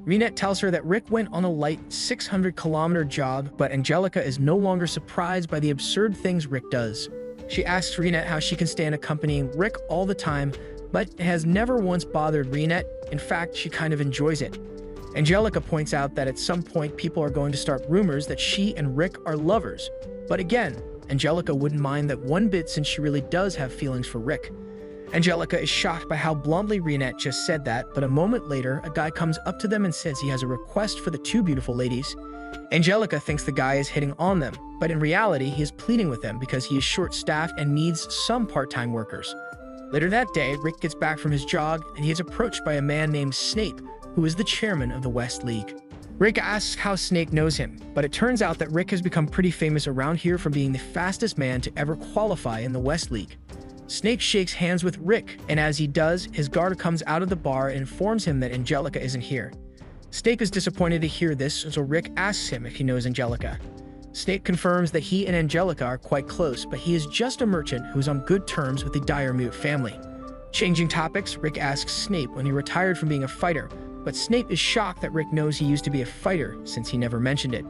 Reinette tells her that Rick went on a light 600-kilometer jog, but Angelica is no longer surprised by the absurd things Rick does. She asks Reinette how she can stand accompanying Rick all the time, but has never once bothered Reinette. In fact, she kind of enjoys it. Angelica points out that at some point people are going to start rumors that she and Rick are lovers. But again, Angelica wouldn't mind that one bit since she really does have feelings for Rick. Angelica is shocked by how bluntly Reinette just said that, but a moment later, a guy comes up to them and says he has a request for the two beautiful ladies. Angelica thinks the guy is hitting on them, but in reality, he is pleading with them because he is short-staffed and needs some part-time workers. Later that day, Rick gets back from his jog, and he is approached by a man named Snape, who is the chairman of the West League. Rick asks how Snape knows him, but it turns out that Rick has become pretty famous around here for being the fastest man to ever qualify in the West League. Snape shakes hands with Rick, and as he does, his guard comes out of the bar and informs him that Angelica isn't here. Snape is disappointed to hear this, so Rick asks him if he knows Angelica. Snape confirms that he and Angelica are quite close, but he is just a merchant who's on good terms with the Diremute family. Changing topics, Rick asks Snape when he retired from being a fighter, but Snape is shocked that Rick knows he used to be a fighter since he never mentioned it.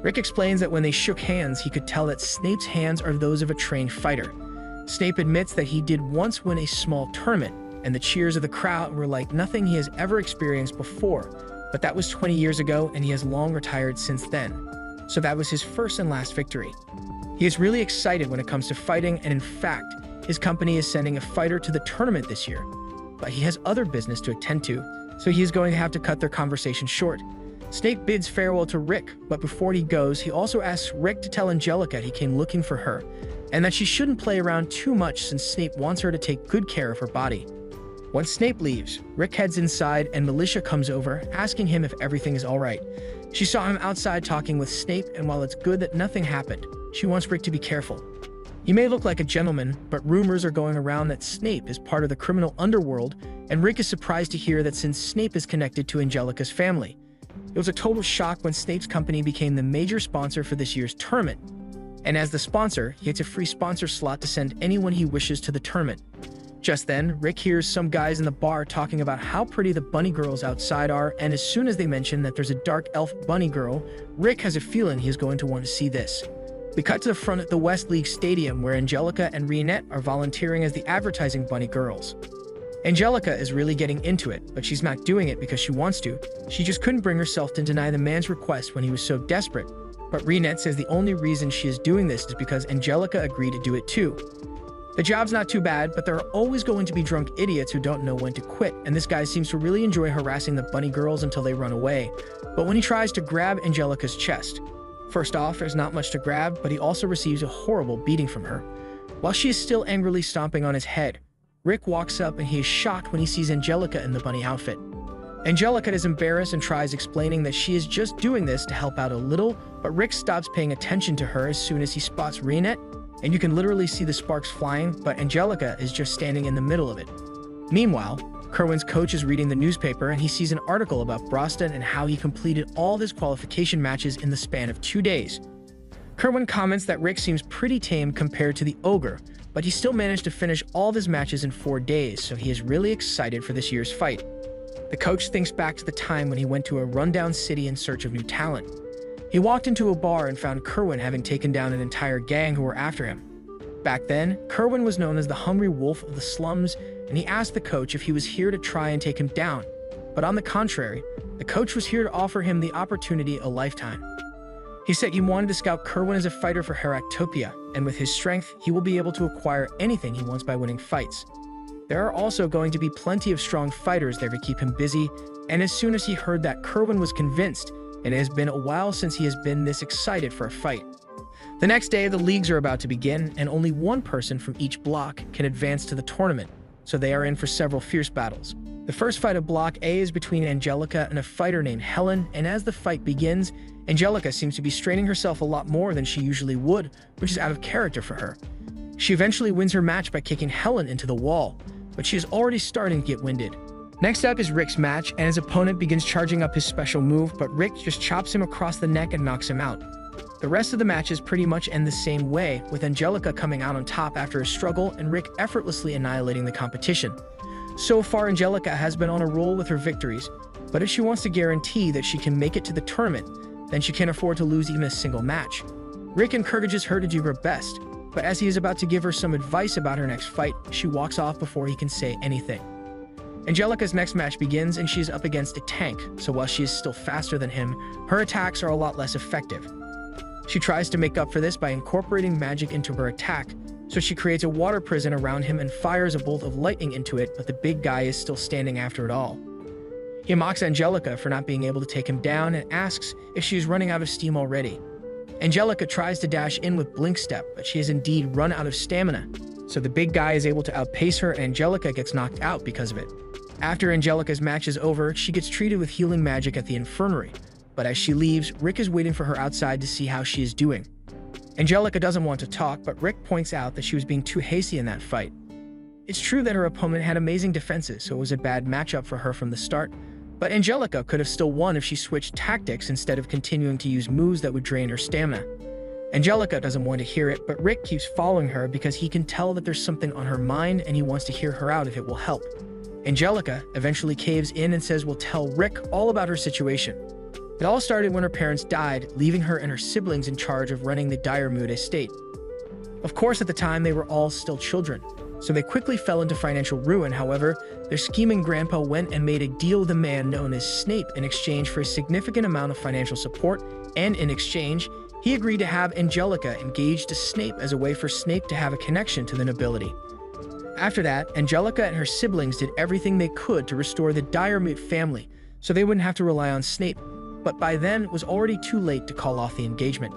Rick explains that when they shook hands, he could tell that Snape's hands are those of a trained fighter. Snape admits that he did once win a small tournament, and the cheers of the crowd were like nothing he has ever experienced before, but that was 20 years ago and he has long retired since then. So that was his first and last victory. He is really excited when it comes to fighting, and in fact, his company is sending a fighter to the tournament this year, but he has other business to attend to, so he is going to have to cut their conversation short. Snape bids farewell to Rick, but before he goes, he also asks Rick to tell Angelica he came looking for her, and that she shouldn't play around too much since Snape wants her to take good care of her body. Once Snape leaves, Rick heads inside and Militia comes over, asking him if everything is alright. She saw him outside talking with Snape, and while it's good that nothing happened, she wants Rick to be careful. He may look like a gentleman, but rumors are going around that Snape is part of the criminal underworld, and Rick is surprised to hear that since Snape is connected to Angelica's family. It was a total shock when Snape's company became the major sponsor for this year's tournament. And as the sponsor, he gets a free sponsor slot to send anyone he wishes to the tournament. Just then, Rick hears some guys in the bar talking about how pretty the bunny girls outside are, and as soon as they mention that there's a dark elf bunny girl, Rick has a feeling he is going to want to see this. We cut to the front at the West League Stadium where Angelica and Reinette are volunteering as the advertising bunny girls. Angelica is really getting into it, but she's not doing it because she wants to. She just couldn't bring herself to deny the man's request when he was so desperate. But Reinette says the only reason she is doing this is because Angelica agreed to do it too. The job's not too bad, but there are always going to be drunk idiots who don't know when to quit, and this guy seems to really enjoy harassing the bunny girls until they run away. But when he tries to grab Angelica's chest, first off, there's not much to grab, but he also receives a horrible beating from her. While she is still angrily stomping on his head, Rick walks up and he is shocked when he sees Angelica in the bunny outfit. Angelica is embarrassed and tries explaining that she is just doing this to help out a little, but Rick stops paying attention to her as soon as he spots Reinette, and you can literally see the sparks flying, but Angelica is just standing in the middle of it. Meanwhile, Kerwin's coach is reading the newspaper and he sees an article about Broston and how he completed all of his qualification matches in the span of 2 days. Kerwin comments that Rick seems pretty tame compared to the ogre, but he still managed to finish all of his matches in 4 days, so he is really excited for this year's fight. The coach thinks back to the time when he went to a rundown city in search of new talent. He walked into a bar and found Kerwin having taken down an entire gang who were after him. Back then, Kerwin was known as the hungry wolf of the slums, and he asked the coach if he was here to try and take him down. But on the contrary, the coach was here to offer him the opportunity a lifetime. He said he wanted to scout Kerwin as a fighter for Heractopia, and with his strength, he will be able to acquire anything he wants by winning fights. There are also going to be plenty of strong fighters there to keep him busy, and as soon as he heard that Kerwin was convinced, it has been a while since he has been this excited for a fight. The next day, the leagues are about to begin, and only one person from each block can advance to the tournament, so they are in for several fierce battles. The first fight of Block A is between Angelica and a fighter named Helen, and as the fight begins, Angelica seems to be straining herself a lot more than she usually would, which is out of character for her. She eventually wins her match by kicking Helen into the wall, but she is already starting to get winded. Next up is Rick's match, and his opponent begins charging up his special move, but Rick just chops him across the neck and knocks him out. The rest of the matches pretty much end the same way, with Angelica coming out on top after a struggle and Rick effortlessly annihilating the competition. So far, Angelica has been on a roll with her victories, but if she wants to guarantee that she can make it to the tournament, then she can't afford to lose even a single match. Rick encourages her to do her best, but as he is about to give her some advice about her next fight, she walks off before he can say anything. Angelica's next match begins and she is up against a tank, so while she is still faster than him, her attacks are a lot less effective. She tries to make up for this by incorporating magic into her attack, so she creates a water prison around him and fires a bolt of lightning into it, but the big guy is still standing after it all. He mocks Angelica for not being able to take him down and asks if she is running out of steam already. Angelica tries to dash in with Blink Step, but she has indeed run out of stamina, so the big guy is able to outpace her and Angelica gets knocked out because of it. After Angelica's match is over, she gets treated with healing magic at the infirmary, but as she leaves, Rick is waiting for her outside to see how she is doing. Angelica doesn't want to talk, but Rick points out that she was being too hasty in that fight. It's true that her opponent had amazing defenses, so it was a bad matchup for her from the start, but Angelica could have still won if she switched tactics instead of continuing to use moves that would drain her stamina. Angelica doesn't want to hear it, but Rick keeps following her because he can tell that there's something on her mind and he wants to hear her out if it will help. Angelica eventually caves in and says we'll tell Rick all about her situation. It all started when her parents died, leaving her and her siblings in charge of running the Diremood estate. Of course, at the time, they were all still children, so they quickly fell into financial ruin. However, their scheming grandpa went and made a deal with a man known as Snape in exchange for a significant amount of financial support, and in exchange, he agreed to have Angelica engaged to Snape as a way for Snape to have a connection to the nobility. After that, Angelica and her siblings did everything they could to restore the Diremood family, so they wouldn't have to rely on Snape, but by then it was already too late to call off the engagement.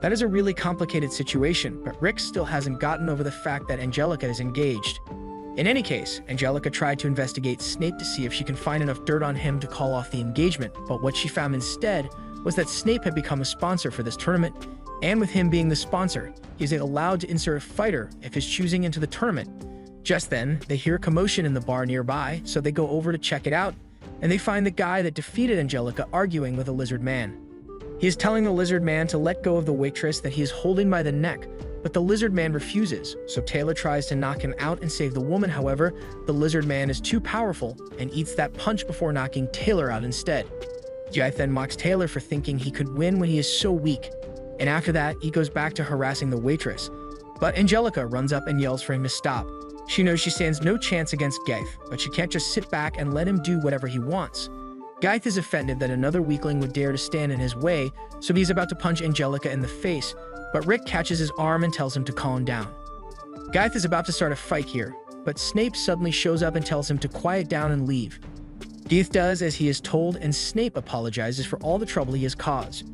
That is a really complicated situation, but Rick still hasn't gotten over the fact that Angelica is engaged. In any case, Angelica tried to investigate Snape to see if she can find enough dirt on him to call off the engagement, but what she found instead was that Snape had become a sponsor for this tournament, And with him being the sponsor, he is allowed to insert a fighter if his choosing into the tournament. Just then, they hear a commotion in the bar nearby, so they go over to check it out, and they find the guy that defeated Angelica arguing with a lizard man. He is telling the lizard man to let go of the waitress that he is holding by the neck, but the lizard man refuses, so Taylor tries to knock him out and save the woman. However, the lizard man is too powerful and eats that punch before knocking Taylor out instead. Jaith then mocks Taylor for thinking he could win when he is so weak, and after that, he goes back to harassing the waitress. But Angelica runs up and yells for him to stop. She knows she stands no chance against Gaith, but she can't just sit back and let him do whatever he wants. Gaith is offended that another weakling would dare to stand in his way, so he's about to punch Angelica in the face, but Rick catches his arm and tells him to calm down. Gaith is about to start a fight here, but Snape suddenly shows up and tells him to quiet down and leave. Gaith does as he is told, and Snape apologizes for all the trouble he has caused.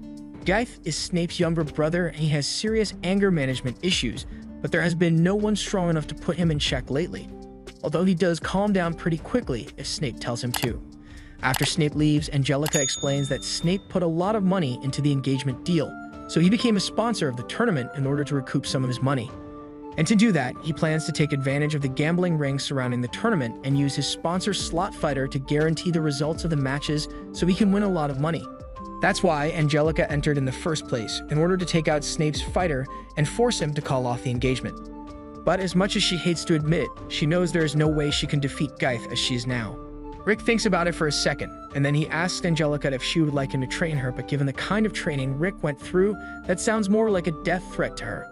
Gaith is Snape's younger brother, and he has serious anger management issues, but there has been no one strong enough to put him in check lately, although he does calm down pretty quickly if Snape tells him to. After Snape leaves, Angelica explains that Snape put a lot of money into the engagement deal, so he became a sponsor of the tournament in order to recoup some of his money. And to do that, he plans to take advantage of the gambling ring surrounding the tournament and use his sponsor slot fighter to guarantee the results of the matches so he can win a lot of money. That's why Angelica entered in the first place, in order to take out Snape's fighter and force him to call off the engagement. But as much as she hates to admit it, she knows there is no way she can defeat Gaith as she is now. Rick thinks about it for a second, and then he asks Angelica if she would like him to train her, but given the kind of training Rick went through, that sounds more like a death threat to her.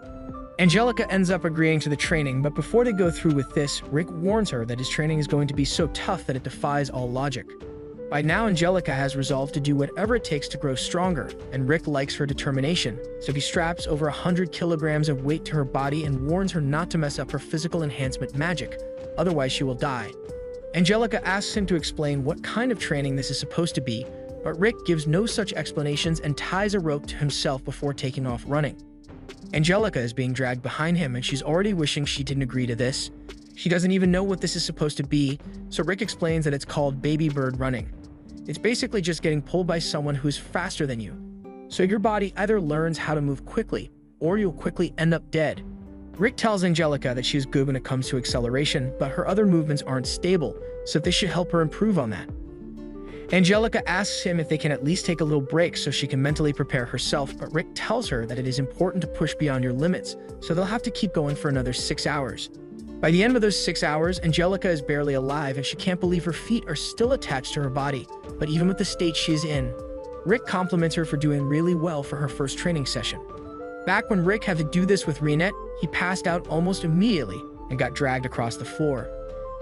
Angelica ends up agreeing to the training, but before they go through with this, Rick warns her that his training is going to be so tough that it defies all logic. By now, Angelica has resolved to do whatever it takes to grow stronger, and Rick likes her determination, so he straps over 100 kilograms of weight to her body and warns her not to mess up her physical enhancement magic, otherwise she will die. Angelica asks him to explain what kind of training this is supposed to be, but Rick gives no such explanations and ties a rope to himself before taking off running. Angelica is being dragged behind him, and she's already wishing she didn't agree to this. She doesn't even know what this is supposed to be, so Rick explains that it's called baby bird running. It's basically just getting pulled by someone who's faster than you. So your body either learns how to move quickly, or you'll quickly end up dead. Rick tells Angelica that she is good when it comes to acceleration, but her other movements aren't stable, so this should help her improve on that. Angelica asks him if they can at least take a little break so she can mentally prepare herself, but Rick tells her that it is important to push beyond your limits, so they'll have to keep going for another 6 hours. By the end of those 6 hours, Angelica is barely alive and she can't believe her feet are still attached to her body, but even with the state she is in, Rick compliments her for doing really well for her first training session. Back when Rick had to do this with Renette, he passed out almost immediately and got dragged across the floor.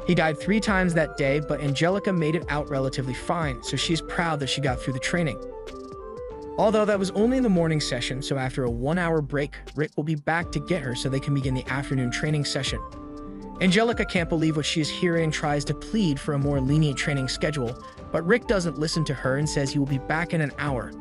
He died 3 times that day, but Angelica made it out relatively fine, so she's proud that she got through the training. Although that was only in the morning session, so after a 1-hour break, Rick will be back to get her so they can begin the afternoon training session. Angelica can't believe what she is hearing and tries to plead for a more lenient training schedule, but Rick doesn't listen to her and says he will be back in an hour.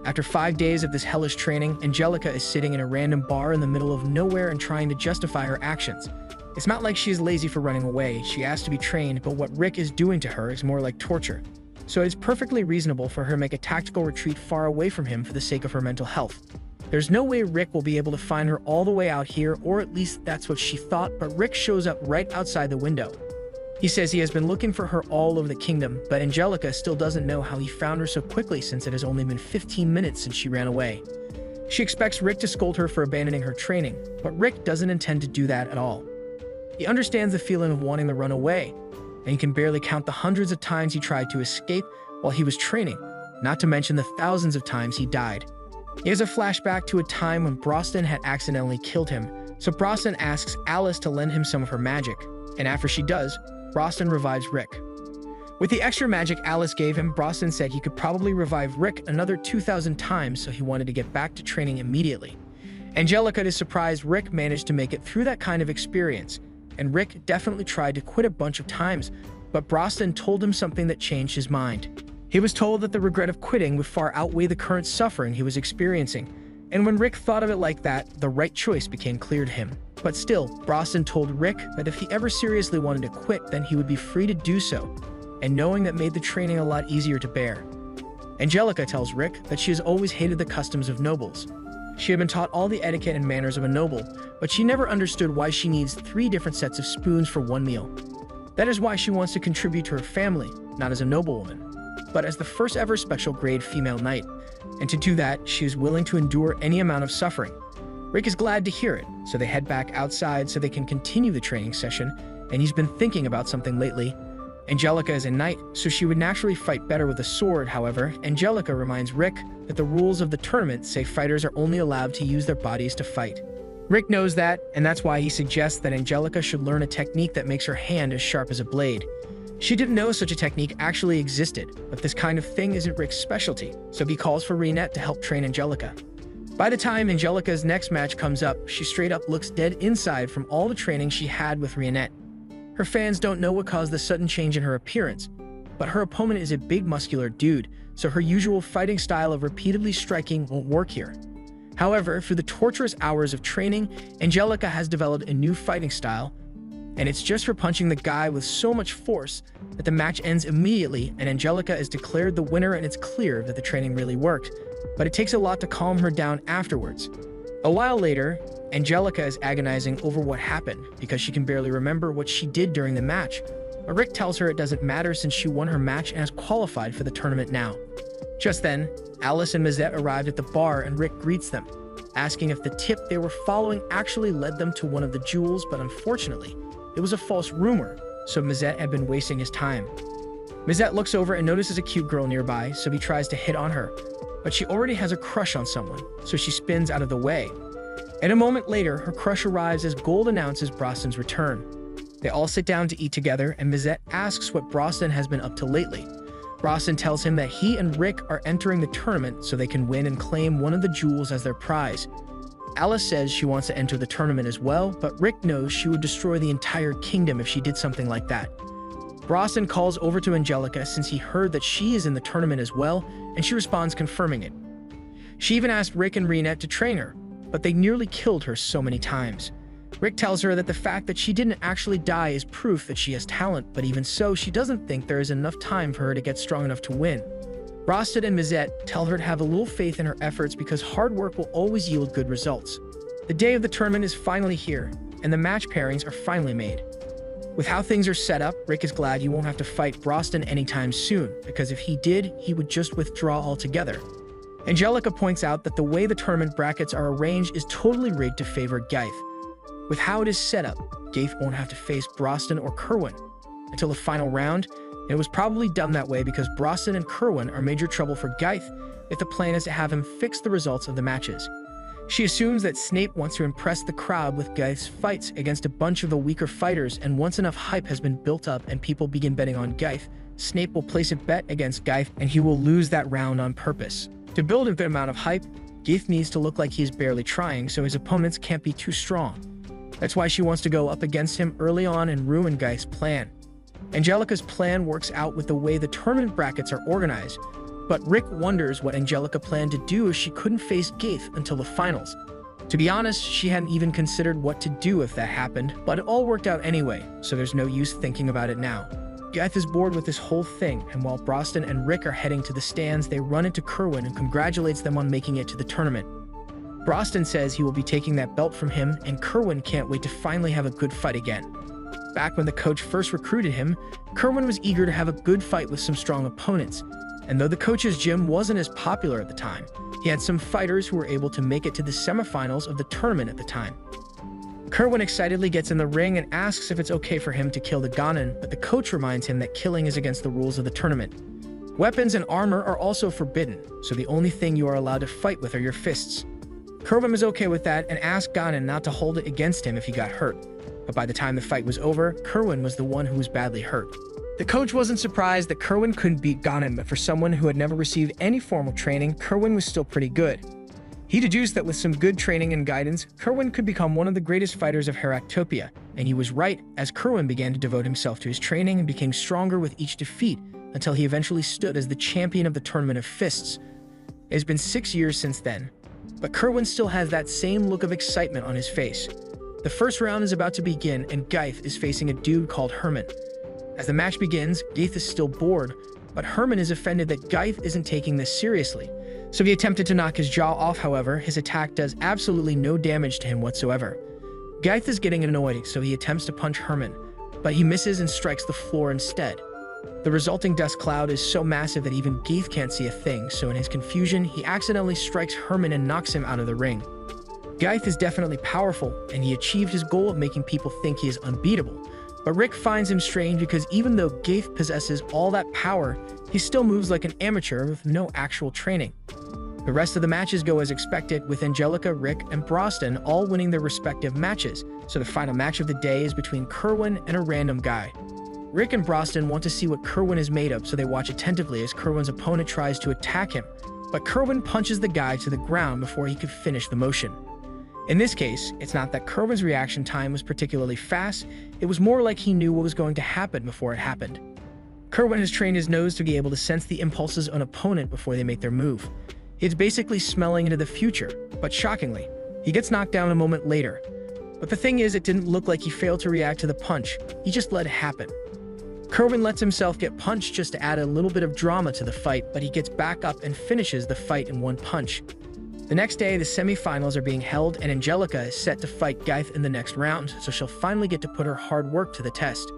After 5 days of this hellish training, Angelica is sitting in a random bar in the middle of nowhere and trying to justify her actions. It's not like she is lazy for running away, she asked to be trained, but what Rick is doing to her is more like torture. So it is perfectly reasonable for her to make a tactical retreat far away from him for the sake of her mental health. There's no way Rick will be able to find her all the way out here, or at least that's what she thought, but Rick shows up right outside the window. He says he has been looking for her all over the kingdom, but Angelica still doesn't know how he found her so quickly since it has only been 15 minutes since she ran away. She expects Rick to scold her for abandoning her training, but Rick doesn't intend to do that at all. He understands the feeling of wanting to run away, and he can barely count the hundreds of times he tried to escape while he was training, not to mention the thousands of times he died. He has a flashback to a time when Broston had accidentally killed him, so Broston asks Alice to lend him some of her magic, and after she does, Broston revives Rick. With the extra magic Alice gave him, Broston said he could probably revive Rick another 2,000 times, so he wanted to get back to training immediately. Angelica is surprised Rick managed to make it through that kind of experience, and Rick definitely tried to quit a bunch of times, but Broston told him something that changed his mind. He was told that the regret of quitting would far outweigh the current suffering he was experiencing, and when Rick thought of it like that, the right choice became clear to him. But still, Broston told Rick that if he ever seriously wanted to quit, then he would be free to do so, and knowing that made the training a lot easier to bear. Angelica tells Rick that she has always hated the customs of nobles. She had been taught all the etiquette and manners of a noble, but she never understood why she needs 3 different sets of spoons for one meal. That is why she wants to contribute to her family, not as a noblewoman, but as the first ever special grade female knight. And to do that, she is willing to endure any amount of suffering. Rick is glad to hear it, so they head back outside so they can continue the training session, and he's been thinking about something lately. Angelica is a knight, so she would naturally fight better with a sword. However, Angelica reminds Rick that the rules of the tournament say fighters are only allowed to use their bodies to fight. Rick knows that, and that's why he suggests that Angelica should learn a technique that makes her hand as sharp as a blade. She didn't know such a technique actually existed, but this kind of thing isn't Rick's specialty, so he calls for Reinette to help train Angelica. By the time Angelica's next match comes up, she straight up looks dead inside from all the training she had with Reinette. Her fans don't know what caused the sudden change in her appearance, but her opponent is a big muscular dude, so her usual fighting style of repeatedly striking won't work here. However, through the torturous hours of training, Angelica has developed a new fighting style, and it's just for punching the guy with so much force that the match ends immediately and Angelica is declared the winner, and it's clear that the training really worked, but it takes a lot to calm her down afterwards. A while later, Angelica is agonizing over what happened because she can barely remember what she did during the match. But Rick tells her it doesn't matter since she won her match and has qualified for the tournament now. Just then, Alice and Mazette arrived at the bar and Rick greets them, asking if the tip they were following actually led them to one of the jewels, but unfortunately, it was a false rumor, so Mazette had been wasting his time. Mazette looks over and notices a cute girl nearby, so he tries to hit on her, but she already has a crush on someone, so she spins out of the way. And a moment later, her crush arrives as Gold announces Broston's return. They all sit down to eat together, and Mazette asks what Broston has been up to lately. Broston tells him that he and Rick are entering the tournament so they can win and claim one of the jewels as their prize. Alice says she wants to enter the tournament as well, but Rick knows she would destroy the entire kingdom if she did something like that. Broston calls over to Angelica since he heard that she is in the tournament as well, and she responds confirming it. She even asked Rick and Reinette to train her, but they nearly killed her so many times. Rick tells her that the fact that she didn't actually die is proof that she has talent, but even so, she doesn't think there is enough time for her to get strong enough to win. Broston and Mazette tell her to have a little faith in her efforts because hard work will always yield good results. The day of the tournament is finally here, and the match pairings are finally made. With how things are set up, Rick is glad he won't have to fight Broston anytime soon, because if he did, he would just withdraw altogether. Angelica points out that the way the tournament brackets are arranged is totally rigged to favor Geith. With how it is set up, Geith won't have to face Broston or Kerwin until the final round, and it was probably done that way because Broston and Kerwin are major trouble for Geith if the plan is to have him fix the results of the matches. She assumes that Snape wants to impress the crowd with Geith's fights against a bunch of the weaker fighters, and once enough hype has been built up and people begin betting on Geith, Snape will place a bet against Geith and he will lose that round on purpose. To build a good amount of hype, Geith needs to look like he's barely trying so his opponents can't be too strong. That's why she wants to go up against him early on and ruin Geith's plan. Angelica's plan works out with the way the tournament brackets are organized, but Rick wonders what Angelica planned to do if she couldn't face Geith until the finals. To be honest, she hadn't even considered what to do if that happened, but it all worked out anyway, so there's no use thinking about it now. Geith is bored with this whole thing, and while Broston and Rick are heading to the stands, they run into Kerwin and congratulates them on making it to the tournament. Broston says he will be taking that belt from him, and Kerwin can't wait to finally have a good fight again. Back when the coach first recruited him, Kerwin was eager to have a good fight with some strong opponents, and though the coach's gym wasn't as popular at the time, he had some fighters who were able to make it to the semifinals of the tournament at the time. Kerwin excitedly gets in the ring and asks if it's okay for him to kill the Ganon, but the coach reminds him that killing is against the rules of the tournament. Weapons and armor are also forbidden, so the only thing you are allowed to fight with are your fists. Kerwin is okay with that and asked Ganon not to hold it against him if he got hurt. But by the time the fight was over, Kerwin was the one who was badly hurt. The coach wasn't surprised that Kerwin couldn't beat Ganon, but for someone who had never received any formal training, Kerwin was still pretty good. He deduced that with some good training and guidance, Kerwin could become one of the greatest fighters of Heractopia, and he was right as Kerwin began to devote himself to his training and became stronger with each defeat until he eventually stood as the champion of the Tournament of Fists. It has been 6 years since then, but Kerwin still has that same look of excitement on his face. The first round is about to begin, and Geith is facing a dude called Herman. As the match begins, Geith is still bored, but Herman is offended that Geith isn't taking this seriously, So he attempted to knock his jaw off. However, his attack does absolutely no damage to him whatsoever. Geith is getting annoyed, so he attempts to punch Herman, but he misses and strikes the floor instead. The resulting dust cloud is so massive that even Geith can't see a thing, so in his confusion, he accidentally strikes Herman and knocks him out of the ring. Geith is definitely powerful, and he achieved his goal of making people think he is unbeatable. But Rick finds him strange because even though Geith possesses all that power, he still moves like an amateur with no actual training. The rest of the matches go as expected, with Angelica, Rick, and Broston all winning their respective matches, so the final match of the day is between Kerwin and a random guy. Rick and Broston want to see what Kerwin is made of, so they watch attentively as Kerwin's opponent tries to attack him, but Kerwin punches the guy to the ground before he could finish the motion. In this case, it's not that Kerwin's reaction time was particularly fast, it was more like he knew what was going to happen before it happened. Kerwin has trained his nose to be able to sense the impulses of an opponent before they make their move. It's basically smelling into the future, but shockingly, he gets knocked down a moment later. But the thing is, it didn't look like he failed to react to the punch, he just let it happen. Kerwin lets himself get punched just to add a little bit of drama to the fight, but he gets back up and finishes the fight in one punch. The next day, the semi-finals are being held, and Angelica is set to fight Geith in the next round, so she'll finally get to put her hard work to the test.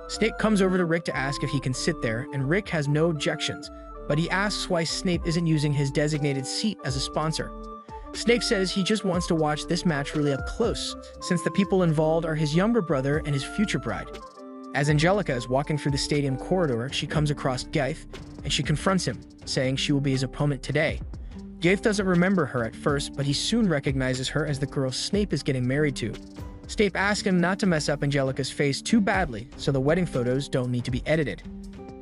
Snape comes over to Rick to ask if he can sit there, and Rick has no objections, but he asks why Snape isn't using his designated seat as a sponsor. Snape says he just wants to watch this match really up close, since the people involved are his younger brother and his future bride. As Angelica is walking through the stadium corridor, she comes across Geith, and she confronts him, saying she will be his opponent today. Geith doesn't remember her at first, but he soon recognizes her as the girl Snape is getting married to. Snape asks him not to mess up Angelica's face too badly, so the wedding photos don't need to be edited.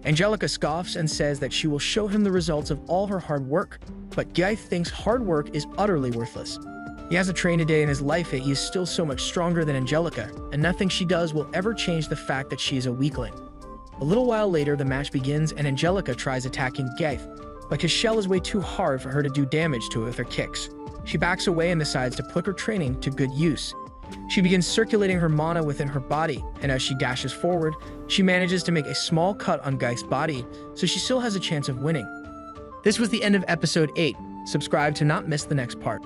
Angelica scoffs and says that she will show him the results of all her hard work, but Geith thinks hard work is utterly worthless. He hasn't trained a day in his life, yet he is still so much stronger than Angelica, and nothing she does will ever change the fact that she is a weakling. A little while later, the match begins, and Angelica tries attacking Geith, but his shell is way too hard for her to do damage to it with her kicks. She backs away and decides to put her training to good use. She begins circulating her mana within her body, and as she dashes forward, she manages to make a small cut on Geith's body, so she still has a chance of winning. This was the end of episode 8. Subscribe to not miss the next part.